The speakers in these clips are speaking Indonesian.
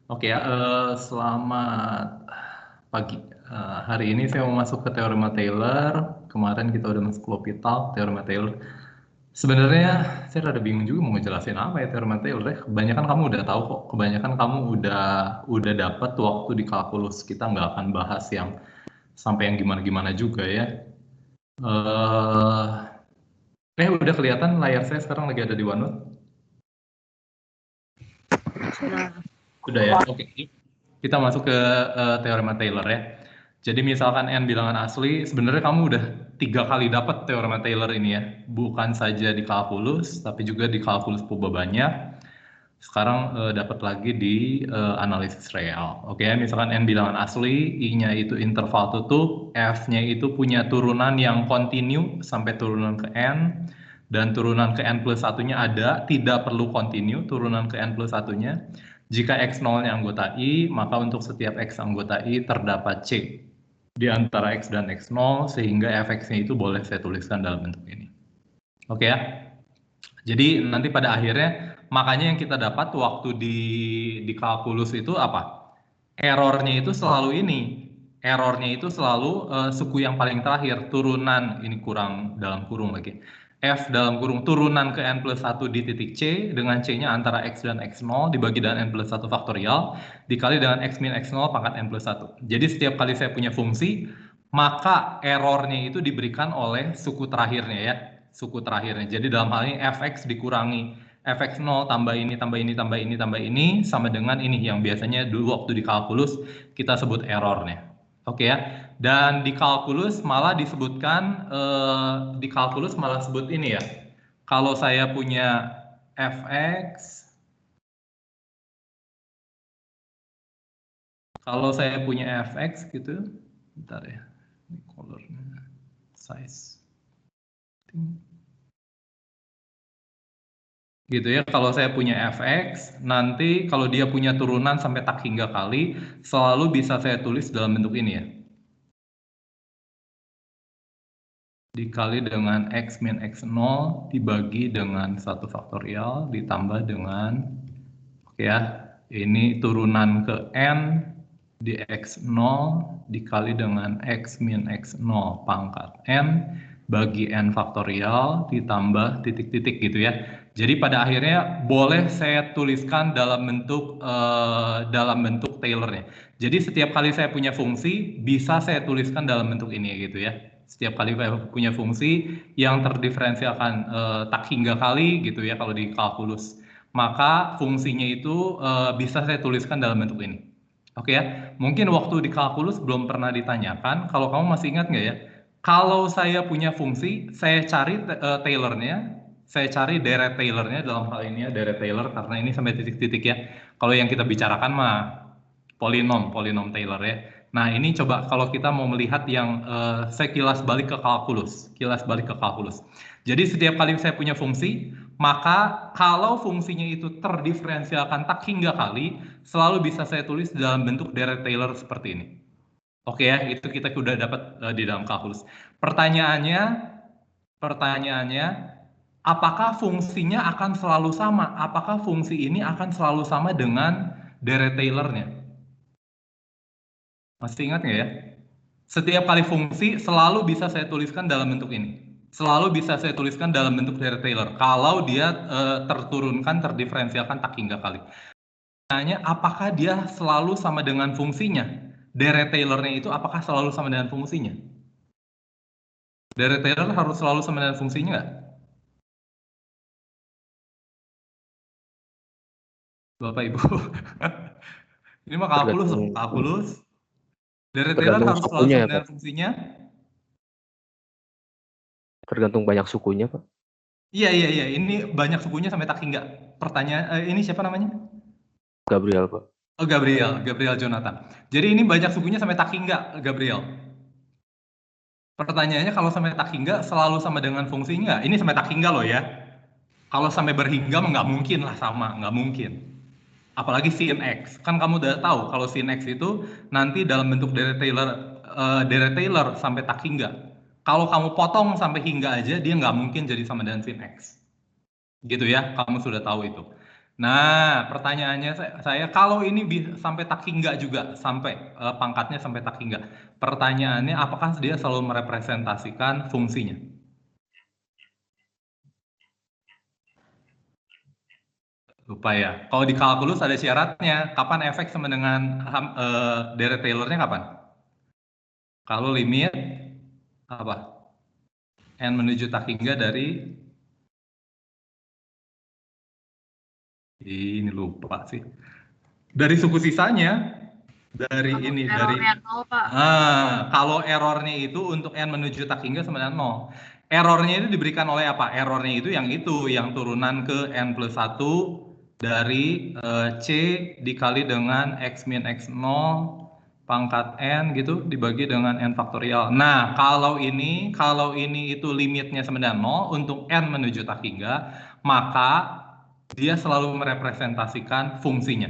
Oke ya, selamat pagi. Hari ini saya mau masuk ke teorema Taylor. Kemarin kita udah masuk ke L'Hopital, teorema Taylor. Sebenarnya saya rada bingung juga mau ngejelasin apa ya teorema Taylor ya. Kebanyakan kamu udah tahu kok. Kebanyakan kamu udah dapat waktu di kalkulus. Kita nggak akan bahas yang sampai yang gimana-gimana juga ya. Udah kelihatan layar saya sekarang lagi ada di OneNote. Udah ya, oke. Kita masuk ke teorema Taylor ya. Jadi misalkan n bilangan asli, sebenarnya kamu udah 3 kali dapat teorema Taylor ini ya. Bukan saja di kalkulus, tapi juga di kalkulus proba banyak. Sekarang dapat lagi di analisis real. Oke, misalkan n bilangan asli, i-nya itu interval tutup, f-nya itu punya turunan yang kontinu sampai turunan ke n, dan turunan ke n plus satunya ada, tidak perlu kontinu turunan ke n plus satunya. Jika x0-nya anggota I, maka untuk setiap x anggota I terdapat C di antara x dan x0, sehingga fx-nya itu boleh saya tuliskan dalam bentuk ini. Oke ya. Jadi nanti pada akhirnya, makanya yang kita dapat waktu di kalkulus itu apa? Errornya itu selalu ini. Errornya itu selalu suku yang paling terakhir, turunan, ini kurang dalam kurung lagi. F dalam kurung turunan ke n plus 1 di titik C, dengan C-nya antara X dan X0 dibagi dengan n plus 1 faktorial, dikali dengan X min X0 pangkat n plus 1. Jadi setiap kali saya punya fungsi, maka errornya itu diberikan oleh suku terakhirnya ya. Suku terakhirnya. Jadi dalam hal ini fx dikurangi fx0 tambah ini, tambah ini, tambah ini, tambah ini, sama dengan ini yang biasanya dulu waktu di kalkulus kita sebut errornya. Oke ya, dan di kalkulus malah disebutkan, sebut ini ya, kalau saya punya fx, gitu, bentar ya, ini colornya, size, gitu ya. Kalau saya punya fx, nanti kalau dia punya turunan sampai tak hingga kali, selalu bisa saya tulis dalam bentuk ini ya, dikali dengan x min x0 dibagi dengan 1 faktorial ditambah dengan, oke ya, ini turunan ke n di x0 dikali dengan x min x0 pangkat n bagi n faktorial ditambah titik-titik gitu ya. Jadi pada akhirnya boleh saya tuliskan dalam bentuk Taylornya. Jadi setiap kali saya punya fungsi bisa saya tuliskan dalam bentuk ini gitu ya. Setiap kali saya punya fungsi yang terdiferensialkan tak hingga kali gitu ya kalau di kalkulus, maka fungsinya itu bisa saya tuliskan dalam bentuk ini. Oke ya, mungkin waktu di kalkulus belum pernah ditanyakan. Kalau kamu masih ingat nggak ya? Kalau saya punya fungsi, saya cari Taylornya, saya cari deret Taylornya dalam hal ini ya, deret Taylor karena ini sampai titik-titik ya. Kalau yang kita bicarakan mah polinom Taylor ya. Nah ini coba kalau kita mau melihat yang saya kilas balik ke kalkulus, Jadi setiap kali saya punya fungsi, maka kalau fungsinya itu terdiferensialkan tak hingga kali, selalu bisa saya tulis dalam bentuk deret Taylor seperti ini. Oke ya, itu kita sudah dapat di dalam kalkulus. Pertanyaannya, apakah fungsinya akan selalu sama? Apakah fungsi ini akan selalu sama dengan deret Taylornya? Masih ingat nggak ya? Setiap kali fungsi selalu bisa saya tuliskan dalam bentuk ini. Selalu bisa saya tuliskan dalam bentuk deret Taylor. Kalau dia terturunkan, terdiferensialkan tak hingga kali. Pertanyaannya, apakah dia selalu sama dengan fungsinya? Deret Taylornya itu apakah selalu sama dengan fungsinya? Deret Taylor harus selalu sama dengan fungsinya nggak? Bapak Ibu. Ini mah kalkulus. Deret Taylor harus selalu sama dengan fungsinya. Tergantung banyak sukunya, Pak. Iya. Ini banyak sukunya sampai tak hingga. Pertanyaan, ini siapa namanya? Gabriel, Pak. Oh, Gabriel Jonathan. Jadi ini banyak sukunya sampai tak hingga, Gabriel. Pertanyaannya kalau sampai tak hingga selalu sama dengan fungsinya nggak? Ini sampai tak hingga loh ya. Kalau sampai berhingga nggak mungkin lah sama, nggak mungkin. Apalagi sin X. Kan kamu udah tahu kalau sin X itu nanti dalam bentuk deret Taylor sampai tak hingga. Kalau kamu potong sampai hingga aja, dia nggak mungkin jadi sama dengan sin X. Gitu ya, kamu sudah tahu itu. Nah, pertanyaannya saya kalau ini sampai tak hingga juga, sampai pangkatnya sampai tak hingga. Pertanyaannya, apakah dia selalu merepresentasikan fungsinya? Lupa ya. Kalau di kalkulus ada syaratnya. Kapan efek sama dengan deret Taylor-nya kapan? Kalau limit apa? N menuju tak hingga dari ini lupa sih. Dari suku sisanya. Dari Kalau ini errornya dari 0, Pak. kalau errornya itu untuk n menuju tak hingga sama dengan 0. Errornya itu diberikan oleh apa? Errornya itu yang turunan ke n plus 1 dari c dikali dengan x min x 0 pangkat n gitu dibagi dengan n faktorial. Nah, kalau ini itu limitnya sama dengan 0 untuk n menuju tak hingga, maka dia selalu merepresentasikan fungsinya.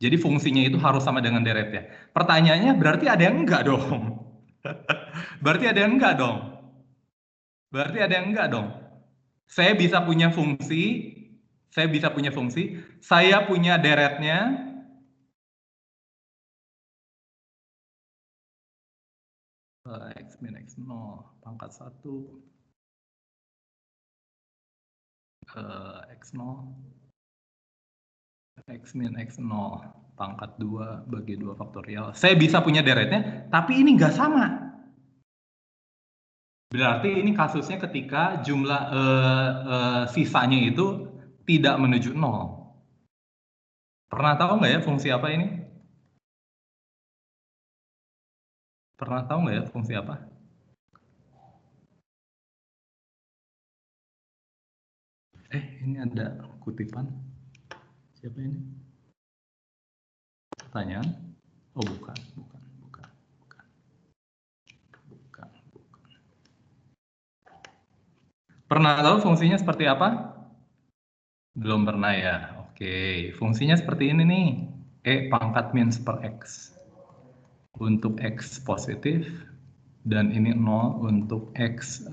Jadi fungsinya itu harus sama dengan deretnya. Pertanyaannya berarti ada yang enggak dong? Berarti ada yang enggak dong? Berarti ada yang enggak dong? Saya bisa punya fungsi, saya punya deretnya, x min x 0 pangkat 1 x 0 x min x 0 pangkat 2 bagi 2 faktorial. Saya bisa punya deretnya, tapi ini nggak sama. Berarti ini kasusnya ketika jumlah sisanya itu tidak menuju 0. Pernah tahu nggak ya fungsi apa ini? Pernah tahu nggak ya fungsi apa? Ini ada kutipan. Siapa ini? Pertanyaan? Oh, bukan. Pernah tahu fungsinya seperti apa? Belum pernah ya. Oke, fungsinya seperti ini nih. Pangkat min per x untuk x positif dan ini 0 untuk x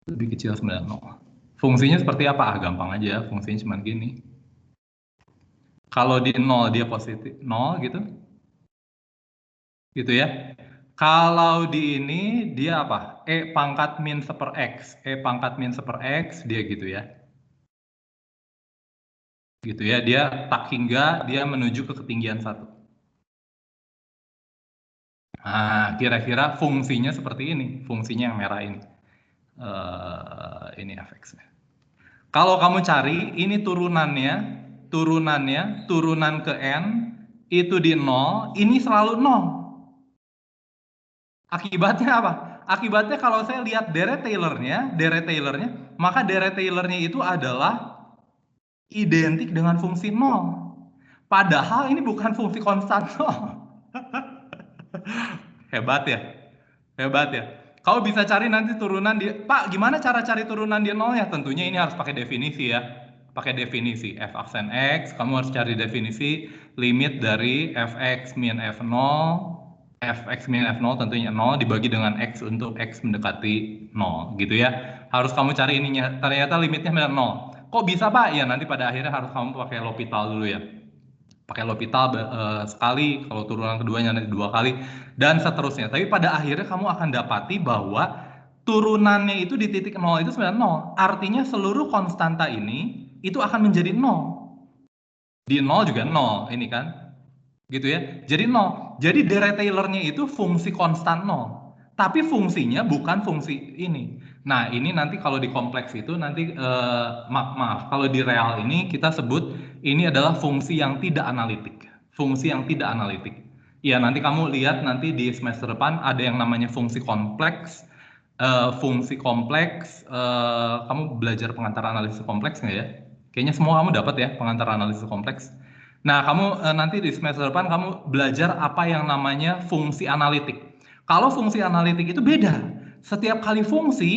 lebih kecil 9 0. Fungsinya seperti apa? Gampang aja, fungsinya cuma gini. Kalau di 0 dia positif 0 gitu. Gitu ya. Kalau di ini dia apa? Pangkat min per x. Pangkat min per x dia gitu ya. Gitu ya, dia tak hingga dia menuju ke ketinggian 1. Nah, kira-kira fungsinya seperti ini, fungsinya yang merah ini. Ini fx-nya. Kalau kamu cari, ini turunannya, turunan ke n, itu di 0, ini selalu 0. Akibatnya apa? Akibatnya kalau saya lihat deret Taylor-nya, maka deret Taylor-nya itu adalah identik dengan fungsi 0. Padahal ini bukan fungsi konstan 0. Hebat ya? Kau bisa cari nanti turunan di, Pak, gimana cara cari turunan di 0 ya? Tentunya ini harus pakai definisi ya. Pakai definisi f aksen x, kamu harus cari definisi limit dari fx min f0, fx min f0 tentunya 0 dibagi dengan x untuk x mendekati 0 gitu ya. Harus kamu cari ininya, ternyata limitnya 0. Kok bisa Pak? Ya nanti pada akhirnya harus kamu pakai L'Hopital dulu ya. Pakai L'Hopital sekali, kalau turunan keduanya nanti 2 kali, dan seterusnya. Tapi pada akhirnya kamu akan dapati bahwa turunannya itu di titik 0 itu sebenarnya 0. Artinya seluruh konstanta ini itu akan menjadi 0. Di 0 juga 0, ini kan. Gitu ya. Jadi 0. Jadi deret Taylor-nya itu fungsi konstan 0. Tapi fungsinya bukan fungsi ini. Nah, ini nanti kalau di kompleks itu nanti maaf, kalau di real ini kita sebut ini adalah fungsi yang tidak analitik. Fungsi yang tidak analitik. Ya, nanti kamu lihat nanti di semester depan ada yang namanya fungsi kompleks. Kamu belajar pengantar analisis kompleks nggak ya? Kayaknya semua kamu dapat ya pengantar analisis kompleks. Nah, kamu nanti di semester depan kamu belajar apa yang namanya fungsi analitik. Kalau fungsi analitik itu beda. Setiap kali fungsi,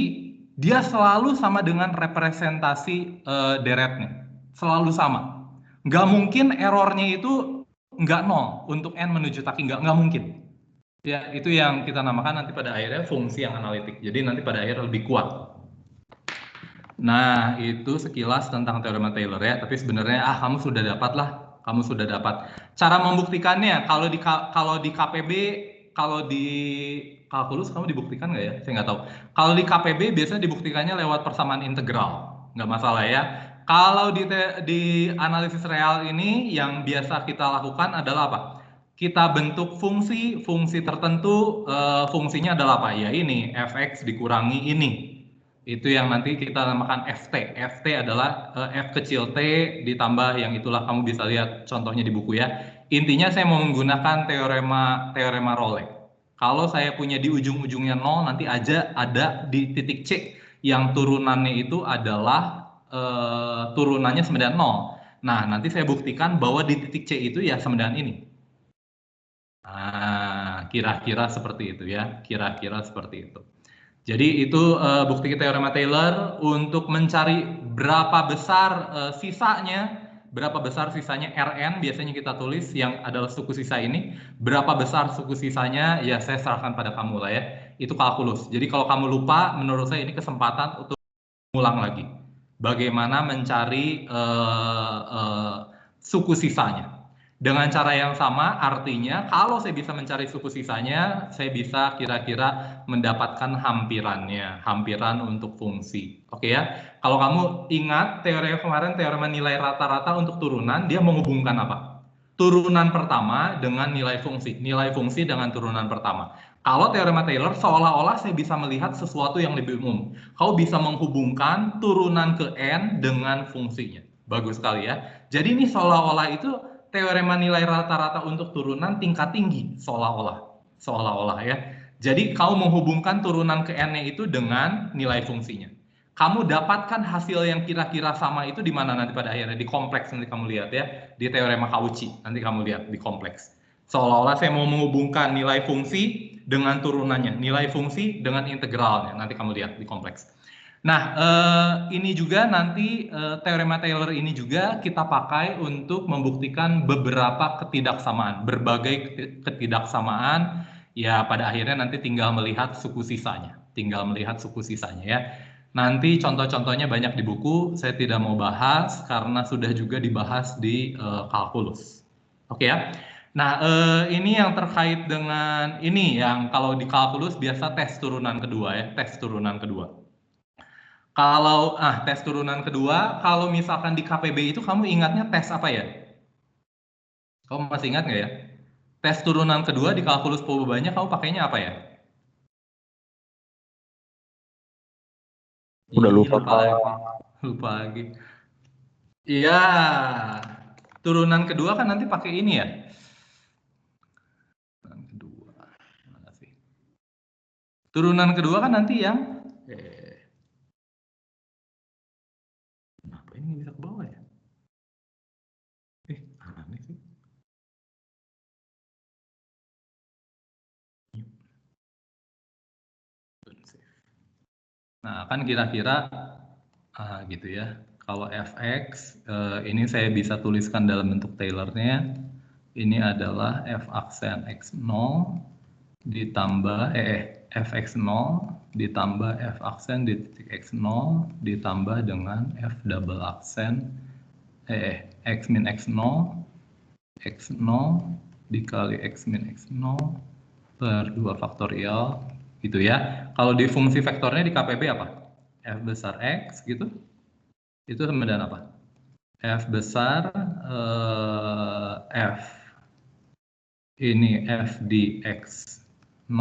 dia selalu sama dengan representasi deretnya. Selalu sama. Nggak mungkin errornya itu nggak 0 untuk n menuju tak hingga, nggak mungkin. Ya, itu yang kita namakan nanti pada akhirnya fungsi yang analitik. Jadi nanti pada akhirnya lebih kuat. Nah, itu sekilas tentang teorema Taylor ya. Tapi sebenarnya kamu sudah dapat lah, kamu sudah dapat. Cara membuktikannya kalau di KPB, kalau di kalkulus kamu dibuktikan nggak ya? Saya nggak tahu. Kalau di KPB biasanya dibuktikannya lewat persamaan integral, nggak masalah ya. Kalau di analisis real ini yang biasa kita lakukan adalah apa? Kita bentuk fungsi tertentu, fungsinya adalah apa? Ya ini, fx dikurangi ini. Itu yang nanti kita namakan FT. FT adalah F kecil T ditambah yang itulah, kamu bisa lihat contohnya di buku ya. Intinya saya mau menggunakan teorema Rolec. Kalau saya punya di ujung-ujungnya 0, nanti aja ada di titik C yang turunannya itu adalah turunannya sama dengan 0. Nah, nanti saya buktikan bahwa di titik C itu ya sama dengan ini. Nah, kira-kira seperti itu ya, kira-kira seperti itu. Jadi itu bukti teorema Taylor untuk mencari berapa besar sisanya Rn, biasanya kita tulis yang adalah suku sisa ini, berapa besar suku sisanya ya saya serahkan pada kamu lah ya. Itu kalkulus. Jadi kalau kamu lupa, menurut saya ini kesempatan untuk ulang lagi. Bagaimana mencari suku sisanya. Dengan cara yang sama, artinya kalau saya bisa mencari suku sisanya, saya bisa kira-kira mendapatkan hampirannya, hampiran untuk fungsi. Oke ya, kalau kamu ingat teori kemarin, teorema nilai rata-rata untuk turunan, dia menghubungkan apa? Turunan pertama dengan nilai fungsi dengan turunan pertama. Kalau teorema Taylor, seolah-olah saya bisa melihat sesuatu yang lebih umum. Kau bisa menghubungkan turunan ke N dengan fungsinya. Bagus sekali ya. Jadi ini seolah-olah itu teorema nilai rata-rata untuk turunan tingkat tinggi, seolah-olah ya. Jadi kau menghubungkan turunan ke n-nya itu dengan nilai fungsinya. Kamu dapatkan hasil yang kira-kira sama itu di mana nanti pada akhirnya? Di kompleks, nanti kamu lihat ya, di teorema Cauchy, nanti kamu lihat di kompleks. Seolah-olah saya mau menghubungkan nilai fungsi dengan turunannya, nilai fungsi dengan integralnya, nanti kamu lihat di kompleks. Nah, ini juga nanti teorema Taylor ini juga kita pakai untuk membuktikan beberapa ketidaksamaan, berbagai ketidaksamaan. Ya, pada akhirnya nanti tinggal melihat suku sisanya, ya. Nanti contoh-contohnya banyak di buku, saya tidak mau bahas karena sudah juga dibahas di kalkulus. Oke ya. Nah, ini yang terkait dengan ini yang kalau di kalkulus biasa tes turunan kedua ya, tes turunan kedua. Kalau tes turunan kedua, kalau misalkan di KPB itu kamu ingatnya tes apa ya? Kamu masih ingat nggak ya? Tes turunan kedua di kalkulus Pobebanyak kamu pakainya apa ya? Udah lupa, lupa lagi. Lupa lagi. Iya. Turunan kedua kan nanti pakai ini ya. Turunan kedua. Mana sih? Turunan kedua kan nanti yang kenapa ini bisa ke bawah ya? Aneh sih. Nah, kan kira-kira gitu ya. Kalau fx, ini saya bisa tuliskan dalam bentuk Taylornya. Ini adalah f aksen x0 ditambah fx0 ditambah f aksen di titik x0 ditambah dengan f double aksen x min x0 x0 dikali x min x0 per 2 faktorial gitu ya. Kalau di fungsi vektornya di KPB apa? F besar X gitu. Itu sama dengan apa? F besar F ini F di X0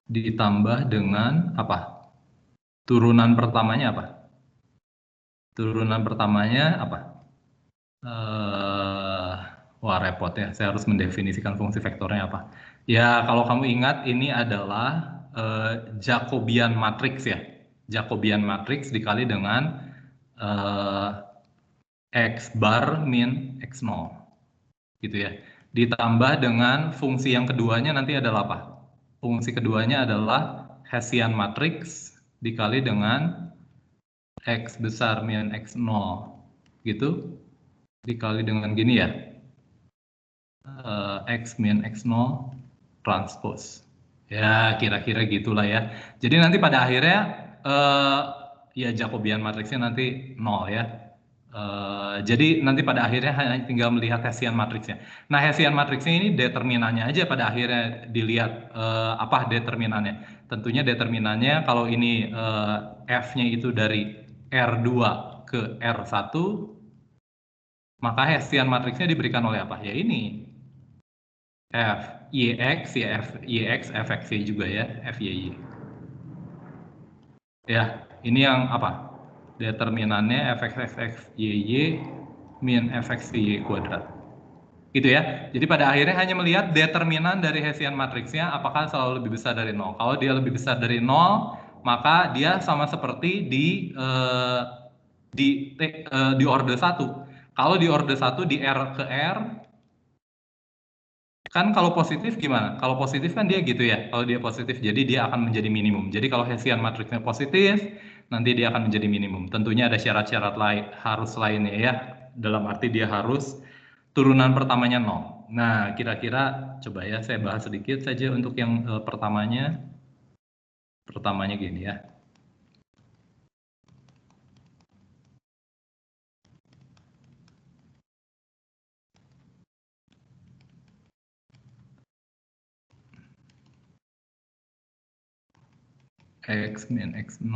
ditambah dengan apa? Turunan pertamanya apa? Turunan pertamanya apa? Wah repot ya, saya harus mendefinisikan fungsi vektornya apa. Ya kalau kamu ingat ini adalah Jacobian matrix ya. Jacobian matrix dikali dengan X bar min X0 gitu ya. Ditambah dengan fungsi yang keduanya nanti adalah apa? Fungsi keduanya adalah Hessian matrix dikali dengan X besar min X0 gitu dikali dengan gini ya, X min X0 transpose. Ya kira-kira gitulah ya. Jadi nanti pada akhirnya ya Jacobian matriksnya nanti 0 ya. Jadi nanti pada akhirnya hanya tinggal melihat Hessian matriksnya. Nah, Hessian matriksnya ini determinannya aja pada akhirnya dilihat apa determinannya. Tentunya determinannya kalau ini F-nya itu dari R2 ke R1, maka Hessian matriksnya diberikan oleh apa? Ya ini. F, YX, ya F, YX, FX juga ya, FYY. Ya, ini yang apa? Determinannya fx YY min fx Y kuadrat. Gitu ya. Jadi pada akhirnya hanya melihat determinan dari Hessian matriksnya apakah selalu lebih besar dari 0. Kalau dia lebih besar dari 0, maka dia sama seperti di orde 1. Kalau di orde 1 di R ke R, kan kalau positif gimana? Kalau positif kan dia gitu ya. Kalau dia positif, jadi dia akan menjadi minimum. Jadi kalau Hessian matriksnya positif, nanti dia akan menjadi minimum. Tentunya ada syarat-syarat harus lainnya ya. Dalam arti dia harus turunan pertamanya 0. Nah, kira-kira coba ya saya bahas sedikit saja untuk yang pertamanya. Pertamanya gini ya. X min X0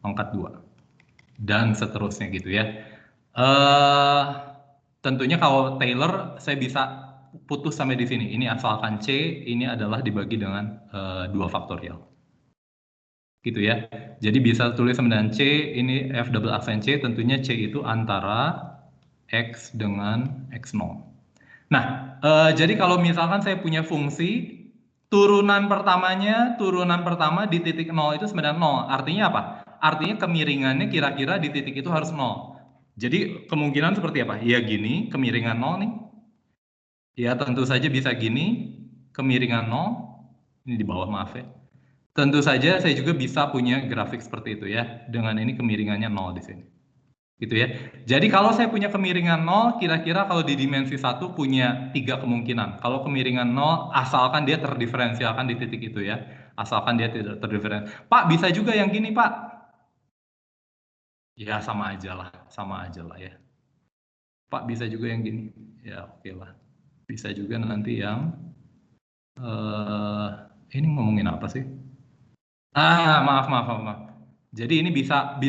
pangkat 2 dan seterusnya gitu ya. Tentunya kalau Taylor saya bisa putus sampai di sini. Ini asalkan C ini adalah dibagi dengan 2 faktorial. Gitu ya. Jadi bisa tulis sama dengan C, ini F double aksen C, tentunya C itu antara X dengan X0. Nah, jadi kalau misalkan saya punya fungsi turunan pertama di titik 0 itu sebenarnya 0. Artinya apa? Artinya kemiringannya kira-kira di titik itu harus 0. Jadi kemungkinan seperti apa? Ya gini, kemiringan 0 nih. Ya tentu saja bisa gini, kemiringan 0. Ini di bawah, maaf ya. Tentu saja saya juga bisa punya grafik seperti itu ya. Dengan ini kemiringannya 0 di sini. Gitu ya. Jadi kalau saya punya kemiringan 0, kira-kira kalau di dimensi 1 punya 3 kemungkinan. Kalau kemiringan 0, asalkan dia terdiferensialkan di titik itu ya. Asalkan dia tidak terdiferensial. Pak, bisa juga yang gini, Pak. Ya, sama aja lah ya. Pak, bisa juga yang gini. Ya, oke lah. Bisa juga nanti yang... ini ngomongin apa sih? Maaf. Jadi ini bisa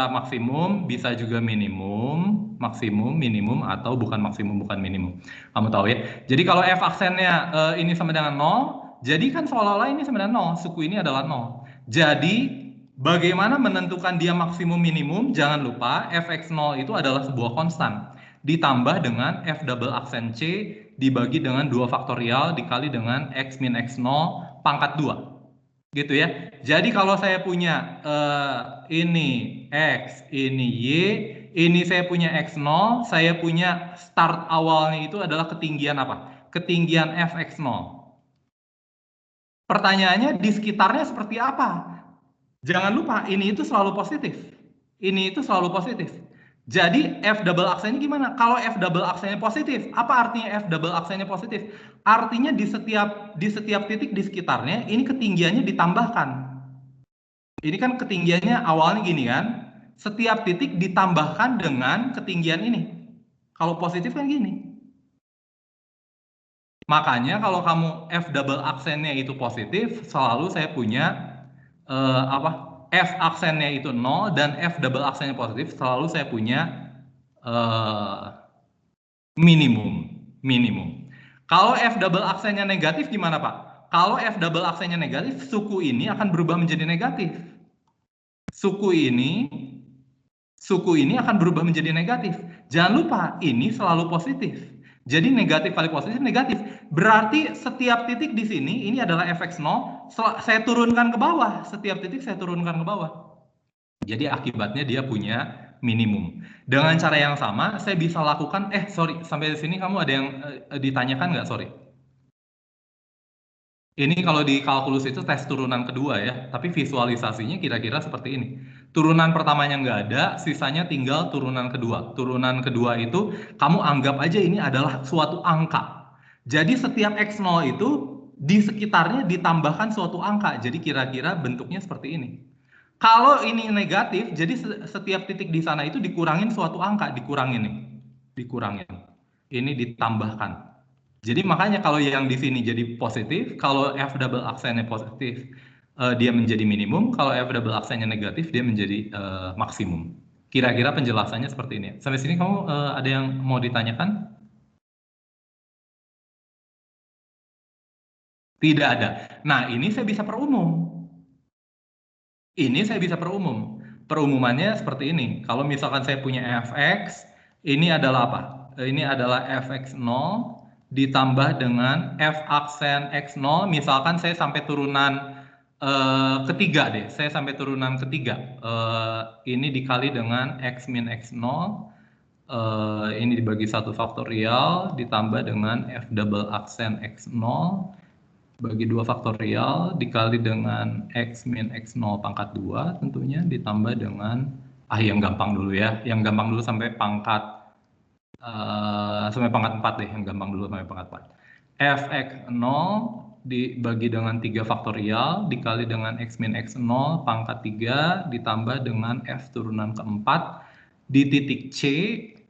maksimum, bisa juga minimum, maksimum, minimum, atau bukan maksimum, bukan minimum. Kamu tahu ya. Jadi kalau F aksennya ini sama dengan 0, jadi kan seolah-olah ini sama dengan 0, suku ini adalah 0. Jadi bagaimana menentukan dia maksimum minimum? Jangan lupa fx0 itu adalah sebuah konstan. Ditambah dengan F double aksen C dibagi dengan 2 faktorial dikali dengan X min X0 pangkat 2. Gitu ya. Jadi kalau saya punya ini X, ini Y, ini saya punya X0, saya punya start awalnya itu adalah ketinggian apa? Ketinggian Fx0. Pertanyaannya di sekitarnya seperti apa? Jangan lupa ini itu selalu positif. Ini itu selalu positif. Jadi F double aksennya gimana? Kalau F double aksennya positif, apa artinya F double aksennya positif? Artinya di setiap titik di sekitarnya ini ketinggiannya ditambahkan. Ini kan ketinggiannya awalnya gini kan? Setiap titik ditambahkan dengan ketinggian ini. Kalau positif kan gini. Makanya kalau kamu F double aksennya itu positif, selalu saya punya F aksennya itu 0 dan F double aksennya positif, selalu saya punya minimum. Kalau F double aksennya negatif gimana Pak? Kalau F double aksennya negatif, suku ini akan berubah menjadi negatif. Suku ini akan berubah menjadi negatif. Jangan lupa, ini selalu positif. Jadi negatif kali positif, negatif. Berarti setiap titik di sini, ini adalah fx0, saya turunkan ke bawah. Setiap titik saya turunkan ke bawah. Jadi akibatnya dia punya minimum. Dengan cara yang sama, saya bisa lakukan, sampai di sini kamu ada yang ditanyakan nggak? Sorry. Ini kalau di kalkulus itu tes turunan kedua ya, tapi visualisasinya kira-kira seperti ini. Turunan pertamanya nggak ada, sisanya tinggal turunan kedua. Turunan kedua itu kamu anggap aja ini adalah suatu angka. Jadi setiap X0 itu di sekitarnya ditambahkan suatu angka. Jadi kira-kira bentuknya seperti ini. Kalau ini negatif, jadi setiap titik di sana itu dikurangin suatu angka, dikurangin nih. Dikurangin. Ini ditambahkan. Jadi makanya kalau yang di sini jadi positif, kalau F double aksennya positif, dia menjadi minimum, kalau F double aksennya negatif, dia menjadi maksimum. Kira-kira penjelasannya seperti ini. Sampai sini kamu ada yang mau ditanyakan? Tidak ada. Nah, ini saya bisa perumum. Ini saya bisa perumum. Perumumannya seperti ini. Kalau misalkan saya punya fx, ini adalah apa? Ini adalah fx0 ditambah dengan f aksen x0. Misalkan saya sampai turunan ketiga deh. Saya sampai turunan ketiga. Ini dikali dengan x min x0. Ini dibagi 1 faktorial ditambah dengan f double aksen x0 bagi 2 faktorial dikali dengan x min x0 pangkat 2 tentunya ditambah dengan yang gampang dulu ya. Yang gampang dulu sampai pangkat 4 deh, yang gampang dulu sampai pangkat 4. Fx0 dibagi dengan 3 faktorial dikali dengan x min x0 pangkat 3 ditambah dengan f turunan keempat di titik C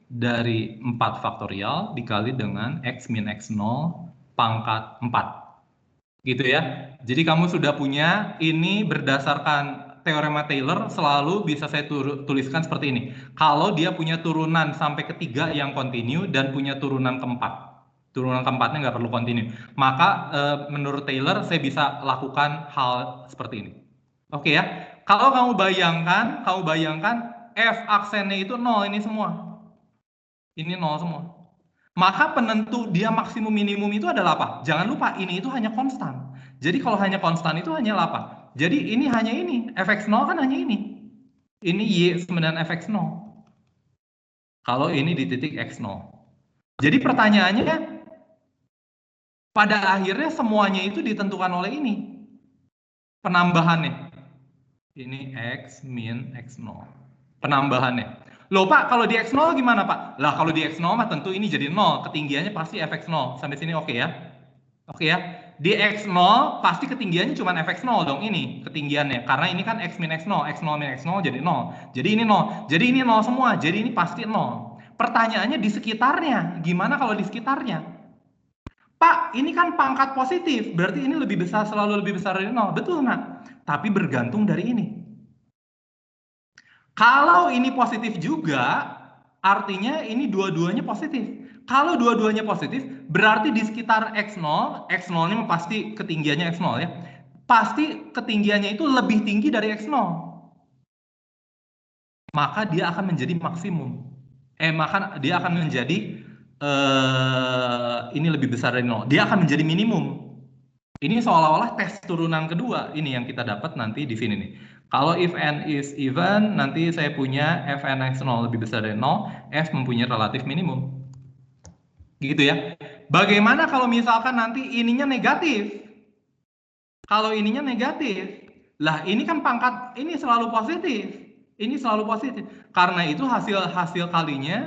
dari 4 faktorial dikali dengan x min x0 pangkat 4. Gitu ya. Jadi kamu sudah punya ini berdasarkan teorema Taylor selalu bisa saya tuliskan seperti ini. Kalau dia punya turunan sampai ketiga yang kontinu dan punya turunan keempat. Turunan keempatnya nggak perlu kontinu. Maka menurut Taylor saya bisa lakukan hal seperti ini. Oke ya. Kalau kamu bayangkan F aksennya itu 0 ini semua. Ini 0 semua. Maka penentu dia maksimum minimum itu adalah apa? Jangan lupa ini itu hanya konstan. Jadi kalau hanya konstan itu hanya apa? Jadi ini hanya ini. Fx0 kan hanya ini. Ini Y9 Fx0. Kalau ini di titik X0. Jadi pertanyaannya, pada akhirnya semuanya itu ditentukan oleh ini. Penambahannya. Ini X min X0. Penambahannya. Loh Pak, kalau di X0 gimana Pak? Lah kalau di X0 mah tentu ini jadi 0. Ketinggiannya pasti Fx0. Sampai sini oke ya? Oke ya. Di X0 pasti ketinggiannya cuma Fx0 dong ini ketinggiannya. Karena ini kan X min X0. X0 min X0 jadi 0. Jadi ini 0. Jadi ini 0 semua. Jadi ini pasti 0. Pertanyaannya di sekitarnya. Gimana kalau di sekitarnya? Pak, ini kan pangkat positif. Berarti ini lebih besar, selalu lebih besar dari 0. Betul nak? Tapi bergantung dari ini. Kalau ini positif juga, artinya ini dua-duanya positif. Kalau dua-duanya positif, berarti di sekitar X0, X0-nya pasti ketinggiannya X0 ya, pasti ketinggiannya itu lebih tinggi dari X0. Maka dia akan menjadi maksimum. Maka dia akan menjadi, ini lebih besar dari 0. Dia akan menjadi minimum. Ini seolah-olah tes turunan kedua, ini yang kita dapat nanti di sini nih. Kalau if n is even, nanti saya punya fn x0 lebih besar dari 0, f mempunyai relatif minimum. Gitu ya. Bagaimana kalau misalkan nanti ininya negatif? Kalau ininya negatif, lah ini kan pangkat, ini selalu positif. Ini selalu positif. Karena itu hasil kalinya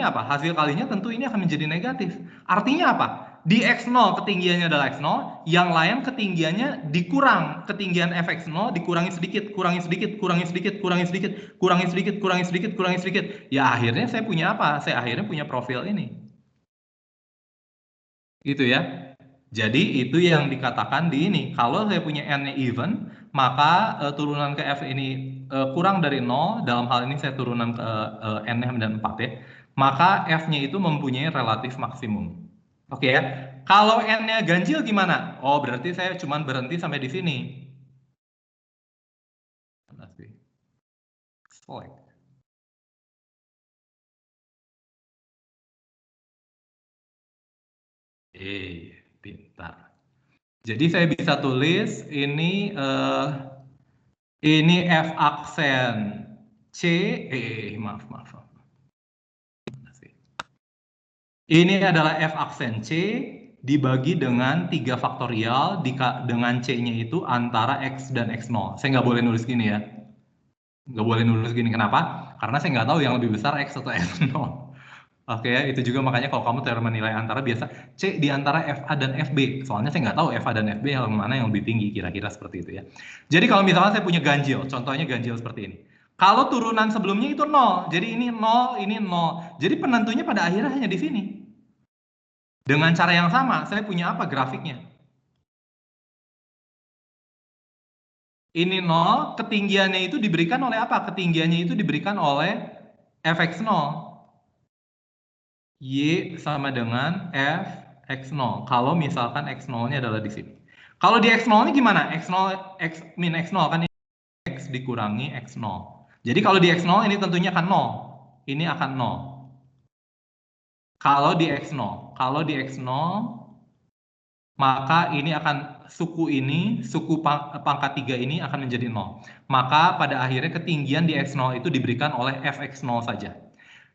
apa? Hasil kalinya tentu ini akan menjadi negatif. Artinya apa? Di X0 ketinggiannya adalah X0, yang lain ketinggiannya dikurang. Ketinggian Fx0 dikurangi sedikit, kurangi sedikit, kurangi sedikit, kurangi sedikit, kurangi sedikit, kurangi sedikit, kurangi sedikit. Ya akhirnya saya punya apa? Saya akhirnya punya profil ini. Gitu ya. Jadi itu yang dikatakan di ini. Kalau saya punya n-nya even, maka turunan ke f ini kurang dari 0, dalam hal ini saya turunan ke n-nya dan 4 ya. Maka f-nya itu mempunyai relatif maksimum. Oke ya. Kalau n-nya ganjil gimana? Oh, berarti saya cuma berhenti sampai di sini. Select. Pintar. Jadi saya bisa tulis ini f aksen C, maaf. Ini adalah f aksen C dibagi dengan 3 faktorial dengan C-nya itu antara X dan X0. Saya nggak boleh nulis gini ya. Nggak boleh nulis gini. Kenapa? Karena saya nggak tahu yang lebih besar X atau X0. Oke ya, itu juga makanya kalau kamu teorema nilai antara biasa C di antara FA dan FB. Soalnya saya nggak tahu FA dan FB yang mana yang lebih tinggi, kira-kira seperti itu ya. Jadi kalau misalnya saya punya ganjil, contohnya ganjil seperti ini. Kalau turunan sebelumnya itu 0, jadi ini 0, ini 0. Jadi penentunya pada akhirnya hanya di sini. Dengan cara yang sama, saya punya apa grafiknya? Ini 0, ketinggiannya itu diberikan oleh apa? Ketinggiannya itu diberikan oleh fx0. Y sama dengan f x0. Kalau misalkan x0-nya adalah di sini. Kalau di x0-nya gimana? x0 x min x0 kan ini x dikurangi x0. Jadi kalau di x0 ini tentunya akan 0. Ini akan 0. Kalau di x0, maka ini akan suku pangkat 3 ini akan menjadi 0. Maka pada akhirnya ketinggian di x0 itu diberikan oleh fx0 saja.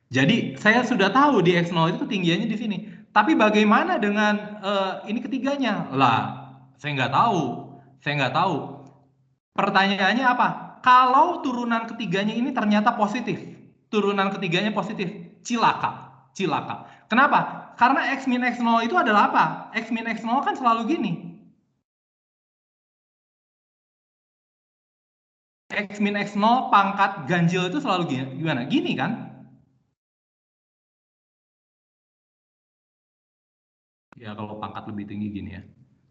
Jadi saya sudah tahu di X0 itu ketinggiannya di sini. Tapi bagaimana dengan ini ketiganya? Lah, saya nggak tahu. Pertanyaannya apa? Kalau turunan ketiganya ini ternyata positif. Turunan ketiganya positif. Cilaka. Kenapa? Karena X min X0 itu adalah apa? X min X0 kan selalu gini. X min X0 pangkat ganjil itu selalu gimana? Gini kan? Ya kalau pangkat lebih tinggi gini ya.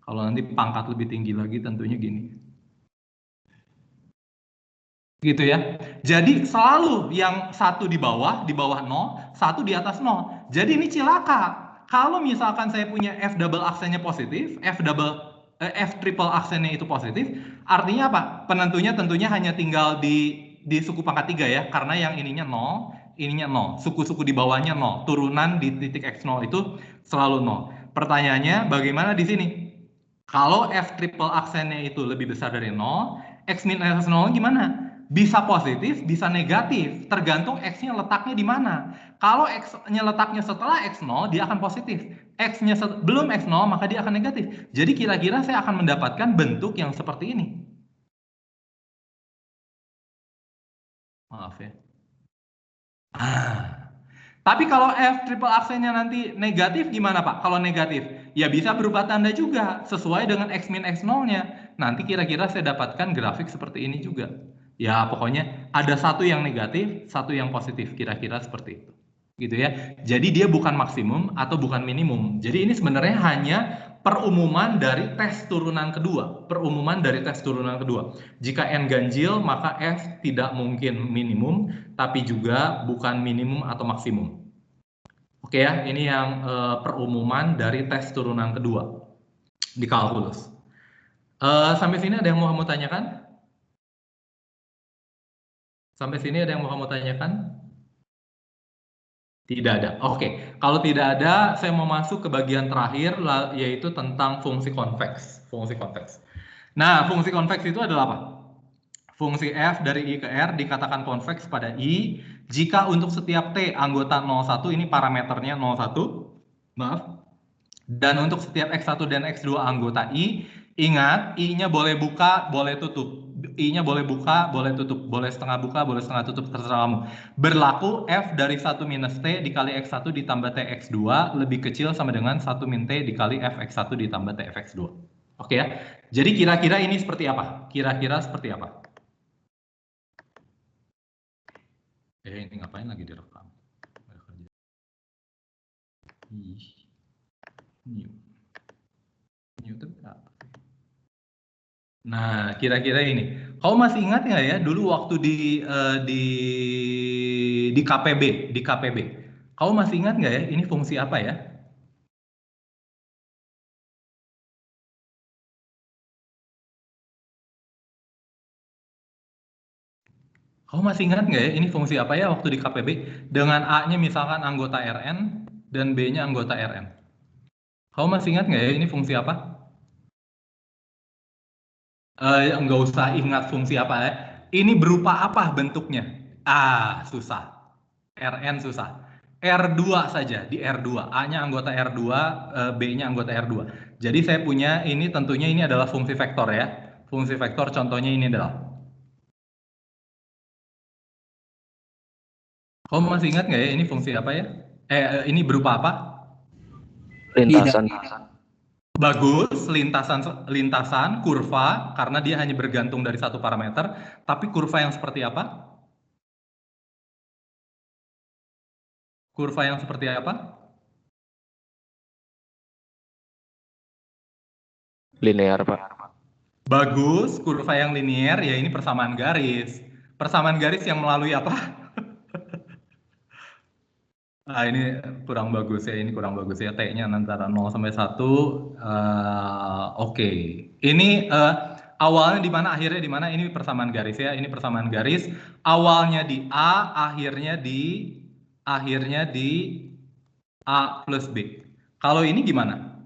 Kalau nanti pangkat lebih tinggi lagi tentunya gini. Gitu ya. Jadi selalu yang satu di bawah 0, satu di atas 0. Jadi ini cilaka. Kalau misalkan saya punya F double aksennya positif, F triple aksennya itu positif, artinya apa? Penentunya tentunya hanya tinggal di suku pangkat 3 ya, karena yang ininya 0, ininya 0. Suku-suku di bawahnya 0. Turunan di titik X0 itu selalu 0. Pertanyaannya bagaimana di sini? Kalau F triple aksennya itu lebih besar dari 0, X min X 0 gimana? Bisa positif, bisa negatif, tergantung X-nya letaknya di mana. Kalau X-nya letaknya setelah X0, dia akan positif. X-nya belum X0, maka dia akan negatif. Jadi kira-kira saya akan mendapatkan bentuk yang seperti ini. Maaf ya. Tapi kalau F triple aksennya nanti negatif gimana Pak? Kalau negatif, ya bisa berupa tanda juga, sesuai dengan X min X0-nya. Nanti kira-kira saya dapatkan grafik seperti ini juga. Ya pokoknya ada satu yang negatif, satu yang positif, kira-kira seperti itu. Gitu ya. Jadi dia bukan maksimum atau bukan minimum. Jadi ini sebenarnya hanya perumuman dari tes turunan kedua. Jika N ganjil, maka F tidak mungkin minimum, tapi juga bukan minimum atau maksimum. Oke ya, ini yang perumuman dari tes turunan kedua di kalkulus. Sampai sini ada yang mau kamu tanyakan? Sampai sini ada yang mau kamu tanyakan? Tidak ada. Oke, kalau tidak ada, saya mau masuk ke bagian terakhir, yaitu tentang fungsi konveks. Nah, fungsi konveks itu adalah apa? Fungsi f dari i ke r dikatakan konveks pada i jika untuk setiap t anggota 01, ini parameternya 01, maaf. Dan untuk setiap X1 dan X2 anggota I, ingat I-nya boleh buka, boleh tutup. I-nya boleh buka, boleh tutup. Boleh setengah buka, boleh setengah tutup, terserah kamu. Berlaku F dari 1 minus T dikali X1 ditambah T X2 lebih kecil sama dengan 1 min T dikali F X1 ditambah T F X2. Oke ya. Jadi kira-kira ini seperti apa? Ini ngapain lagi direkam? Nah, kira-kira ini. Kau masih ingat nggak ya dulu waktu di KPB? Kau masih ingat nggak ya ini fungsi apa ya? Kau masih ingat nggak ya ini fungsi apa ya waktu di KPB? Dengan A-nya misalkan anggota Rn dan B-nya anggota Rn. Kau masih ingat nggak ya ini fungsi apa? Nggak usah ingat fungsi apa ya. Ini berupa apa bentuknya? Susah. Rn susah. R2 saja, di R2. A-nya anggota R2, B-nya anggota R2. Jadi saya punya ini tentunya ini adalah fungsi vektor ya. Fungsi vektor contohnya ini adalah. Kau masih ingat nggak ya ini fungsi apa ya? Ini berupa apa? Lintasan. Bagus, lintasan kurva karena dia hanya bergantung dari satu parameter, tapi kurva yang seperti apa? Kurva yang seperti apa? Linear, Pak. Bagus, kurva yang linear ya ini persamaan garis. Persamaan garis yang melalui apa? Nah, ini kurang bagus ya, ini kurang bagus ya. T-nya antara 0 sampai 1. Oke. Ini awalnya di mana, akhirnya di mana? Ini persamaan garis ya. Ini persamaan garis. Awalnya di A, akhirnya di A plus B. Kalau ini gimana?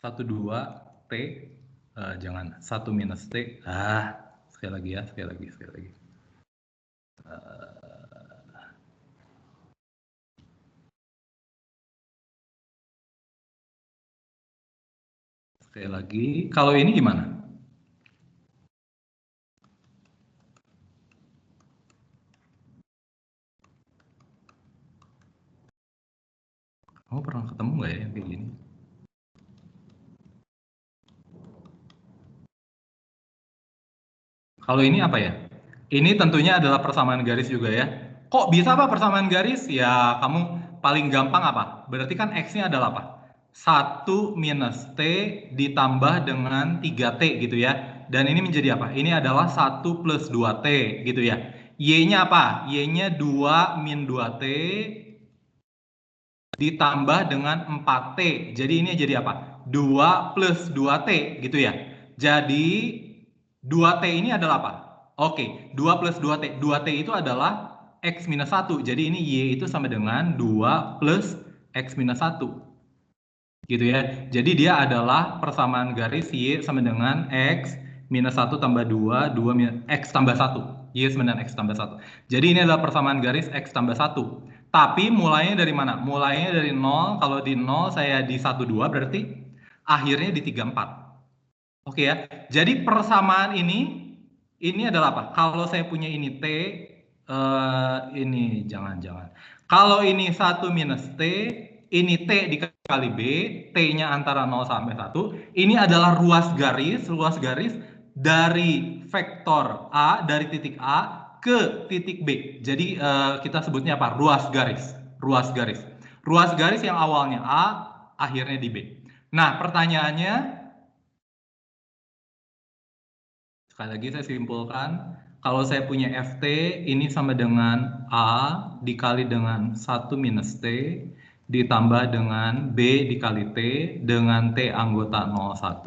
1, 2, T. Jangan. 1 minus T. Sekali lagi ya, sekali lagi. Sekali lagi. Kalau ini gimana? Kamu pernah ketemu nggak ya yang kayak gini? Kalau ini apa ya? Ini tentunya adalah persamaan garis juga ya. Kok bisa apa persamaan garis? Ya kamu paling gampang apa? Berarti kan X-nya adalah apa? 1 minus T ditambah dengan 3T gitu ya. Dan ini menjadi apa? Ini adalah 1 plus 2T gitu ya. Y-nya apa? Y-nya 2 min 2T ditambah dengan 4T. Jadi ini jadi apa? 2 plus 2T gitu ya. Jadi 2T ini adalah apa? Oke, 2 plus 2T. 2T itu adalah X minus 1. Jadi ini Y itu sama dengan 2 plus X minus 1. Gitu ya. Jadi dia adalah persamaan garis Y sama dengan X minus 1 tambah 2, 2 minus X tambah 1. Y sama dengan X tambah 1. Jadi ini adalah persamaan garis X tambah 1. Tapi mulainya dari mana? Mulainya dari 0. Kalau di 0 saya di 1, 2 berarti akhirnya di 3, 4. Oke ya. Jadi persamaan ini adalah apa? Kalau saya punya ini T, ini jangan. Kalau ini 1 minus T, ini T dikali B, T-nya antara 0 sampai 1. Ini adalah ruas garis dari vektor A, dari titik A ke titik B. Jadi kita sebutnya apa? Ruas garis. Ruas garis yang awalnya A, akhirnya di B. Nah, pertanyaannya, sekali lagi saya simpulkan, kalau saya punya FT ini sama dengan A dikali dengan 1 minus T ditambah dengan B dikali T dengan T anggota 01.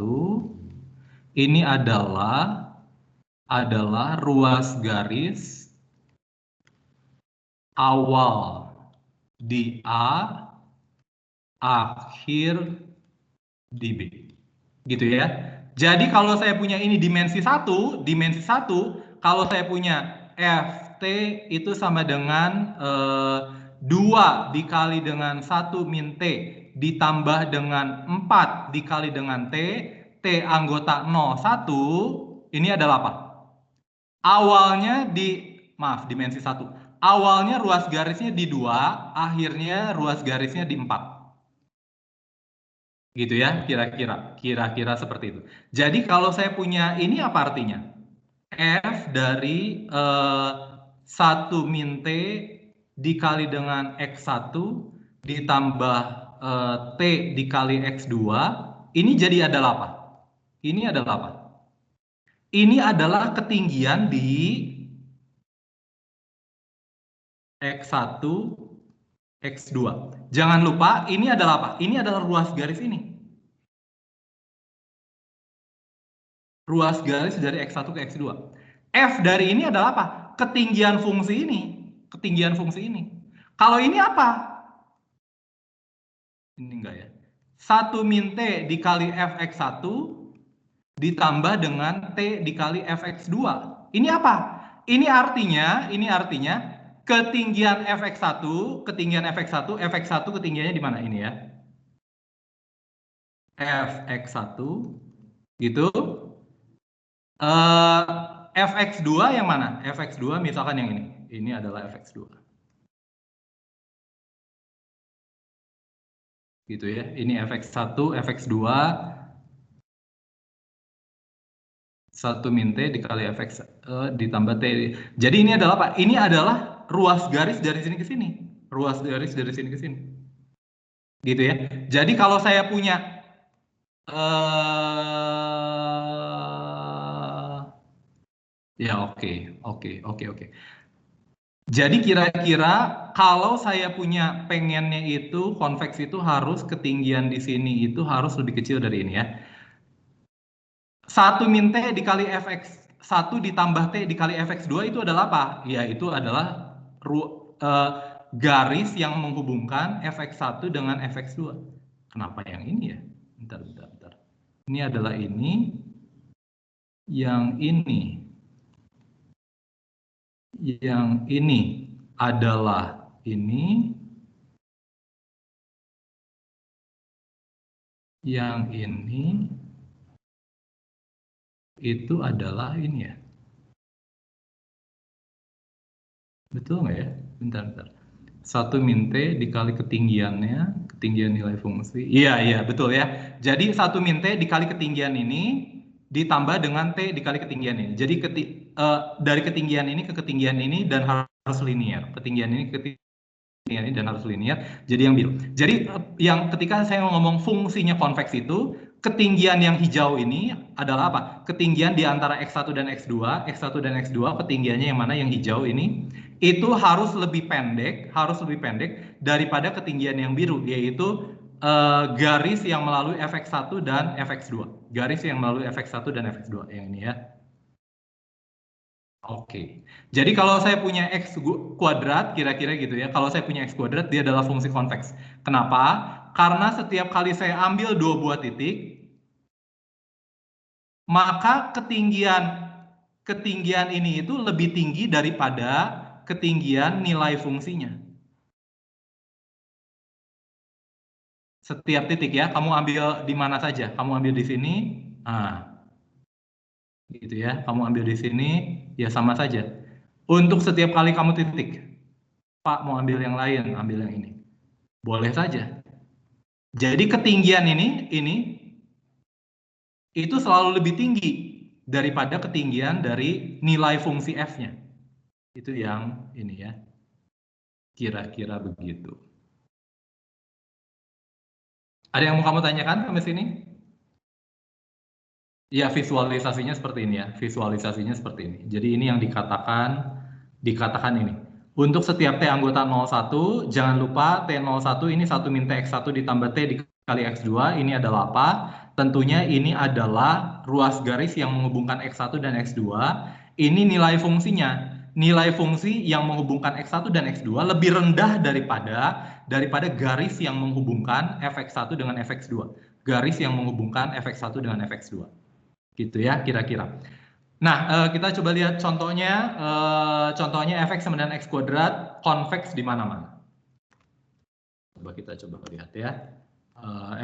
Ini adalah ruas garis awal di A, akhir di B. Gitu ya. Jadi kalau saya punya ini dimensi 1, kalau saya punya FT itu sama dengan 2 dikali dengan 1 min T ditambah dengan 4 dikali dengan T, T anggota 01, ini adalah apa? Awalnya dimensi 1. Awalnya ruas garisnya di 2, akhirnya ruas garisnya di 4. Gitu ya, kira-kira seperti itu. Jadi kalau saya punya ini apa artinya? F dari 1 min T dikali dengan X1 ditambah T dikali X2, ini jadi adalah apa? Ini adalah apa? Ini adalah ketinggian di X1, X2. Jangan lupa ini adalah apa? Ini adalah ruas garis ini. Ruas garis dari X1 ke X2. F dari ini adalah apa? Ketinggian fungsi ini. Kalau ini apa? Ini enggak ya. 1 min T dikali Fx1 ditambah dengan T dikali Fx2. Ini apa? Ini artinya ketinggian Fx1, Fx1 ketinggiannya di mana ini ya? Fx1 gitu. fx2 yang mana? fx2 misalkan yang ini. Ini adalah fx2. Gitu ya. Ini fx1, fx2 1 min T dikali fx ditambah T. Jadi ini adalah apa? Ini adalah ruas garis dari sini ke sini. Ruas garis dari sini ke sini. Gitu ya. Jadi kalau saya punya ya oke. Jadi kira-kira kalau saya punya pengennya itu konveks itu harus ketinggian di sini itu harus lebih kecil dari ini ya. 1 min T dikali fx1 ditambah T dikali fx2 itu adalah apa? Ya itu adalah garis yang menghubungkan fx1 dengan fx2. Kenapa yang ini ya? Bentar. Ini adalah ini. Yang ini adalah ini. Yang ini itu adalah ini ya. Betul nggak ya? Bentar. 1 min T dikali ketinggiannya, ketinggian nilai fungsi. Iya, betul ya. Jadi 1 min T dikali ketinggian ini ditambah dengan T dikali ketinggian ini. Jadi dari ketinggian ini ke ketinggian ini dan harus linear. Ketinggian ini ke ketinggian ini dan harus linear. Jadi yang biru. Jadi yang ketika saya ngomong fungsinya konveks itu, ketinggian yang hijau ini adalah apa? Ketinggian di antara X1 dan X2. X1 dan X2 ketinggiannya yang mana? Yang hijau ini. Itu harus lebih pendek daripada ketinggian yang biru, yaitu garis yang melalui fx1 dan fx2. Garis yang melalui fx1 dan fx2 yang ini ya. Oke. Jadi kalau saya punya x kuadrat, kira-kira gitu ya. Kalau saya punya x kuadrat, dia adalah fungsi konveks. Kenapa? Karena setiap kali saya ambil 2 buah titik, maka ketinggian ini itu lebih tinggi daripada ketinggian nilai fungsinya. Setiap titik ya, kamu ambil di mana saja. Kamu ambil di sini, gitu ya. Kamu ambil di sini, ya sama saja. Untuk setiap kali kamu titik, Pak mau ambil yang lain, ambil yang ini. Boleh saja. Jadi ketinggian ini itu selalu lebih tinggi daripada ketinggian dari nilai fungsi f-nya. Itu yang ini ya. Kira-kira begitu. Ada yang mau kamu tanyakan sampai sini? Ya, visualisasinya seperti ini ya. Visualisasinya seperti ini. Jadi ini yang dikatakan ini. Untuk setiap T anggota 01, jangan lupa T01 ini 1 min T X1 ditambah T dikali X2. Ini adalah apa? Tentunya ini adalah ruas garis yang menghubungkan X1 dan X2. Ini nilai fungsinya. Nilai fungsi yang menghubungkan X1 dan X2 lebih rendah daripada garis yang menghubungkan Fx1 dengan Fx2. Garis yang menghubungkan Fx1 dengan Fx2. Gitu ya, kira-kira. Nah, kita coba lihat contohnya. Contohnya fx sama dengan x kuadrat konveks di mana-mana. Kita coba lihat ya.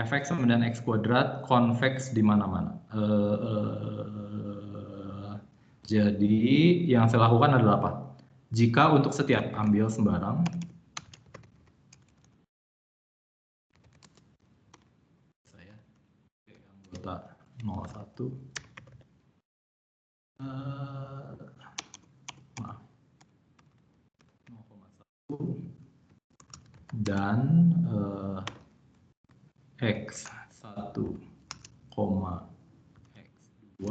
Fx sama dengan x kuadrat konveks di mana-mana. Jadi yang saya lakukan adalah apa? Jika untuk setiap ambil sembarang, saya anggota 01. Dan X1, X2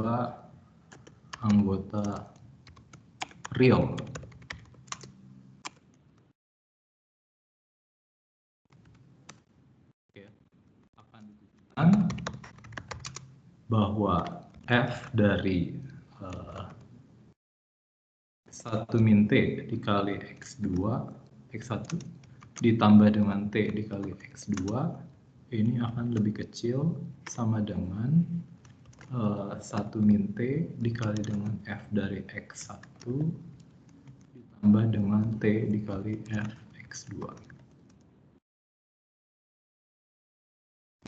anggota real. Oke. Akan ditentukan bahwa F dari 1 min T dikali X2, X1 ditambah dengan T dikali X2 ini akan lebih kecil sama dengan 1 min T dikali dengan F dari X1 ditambah dengan T dikali F X2.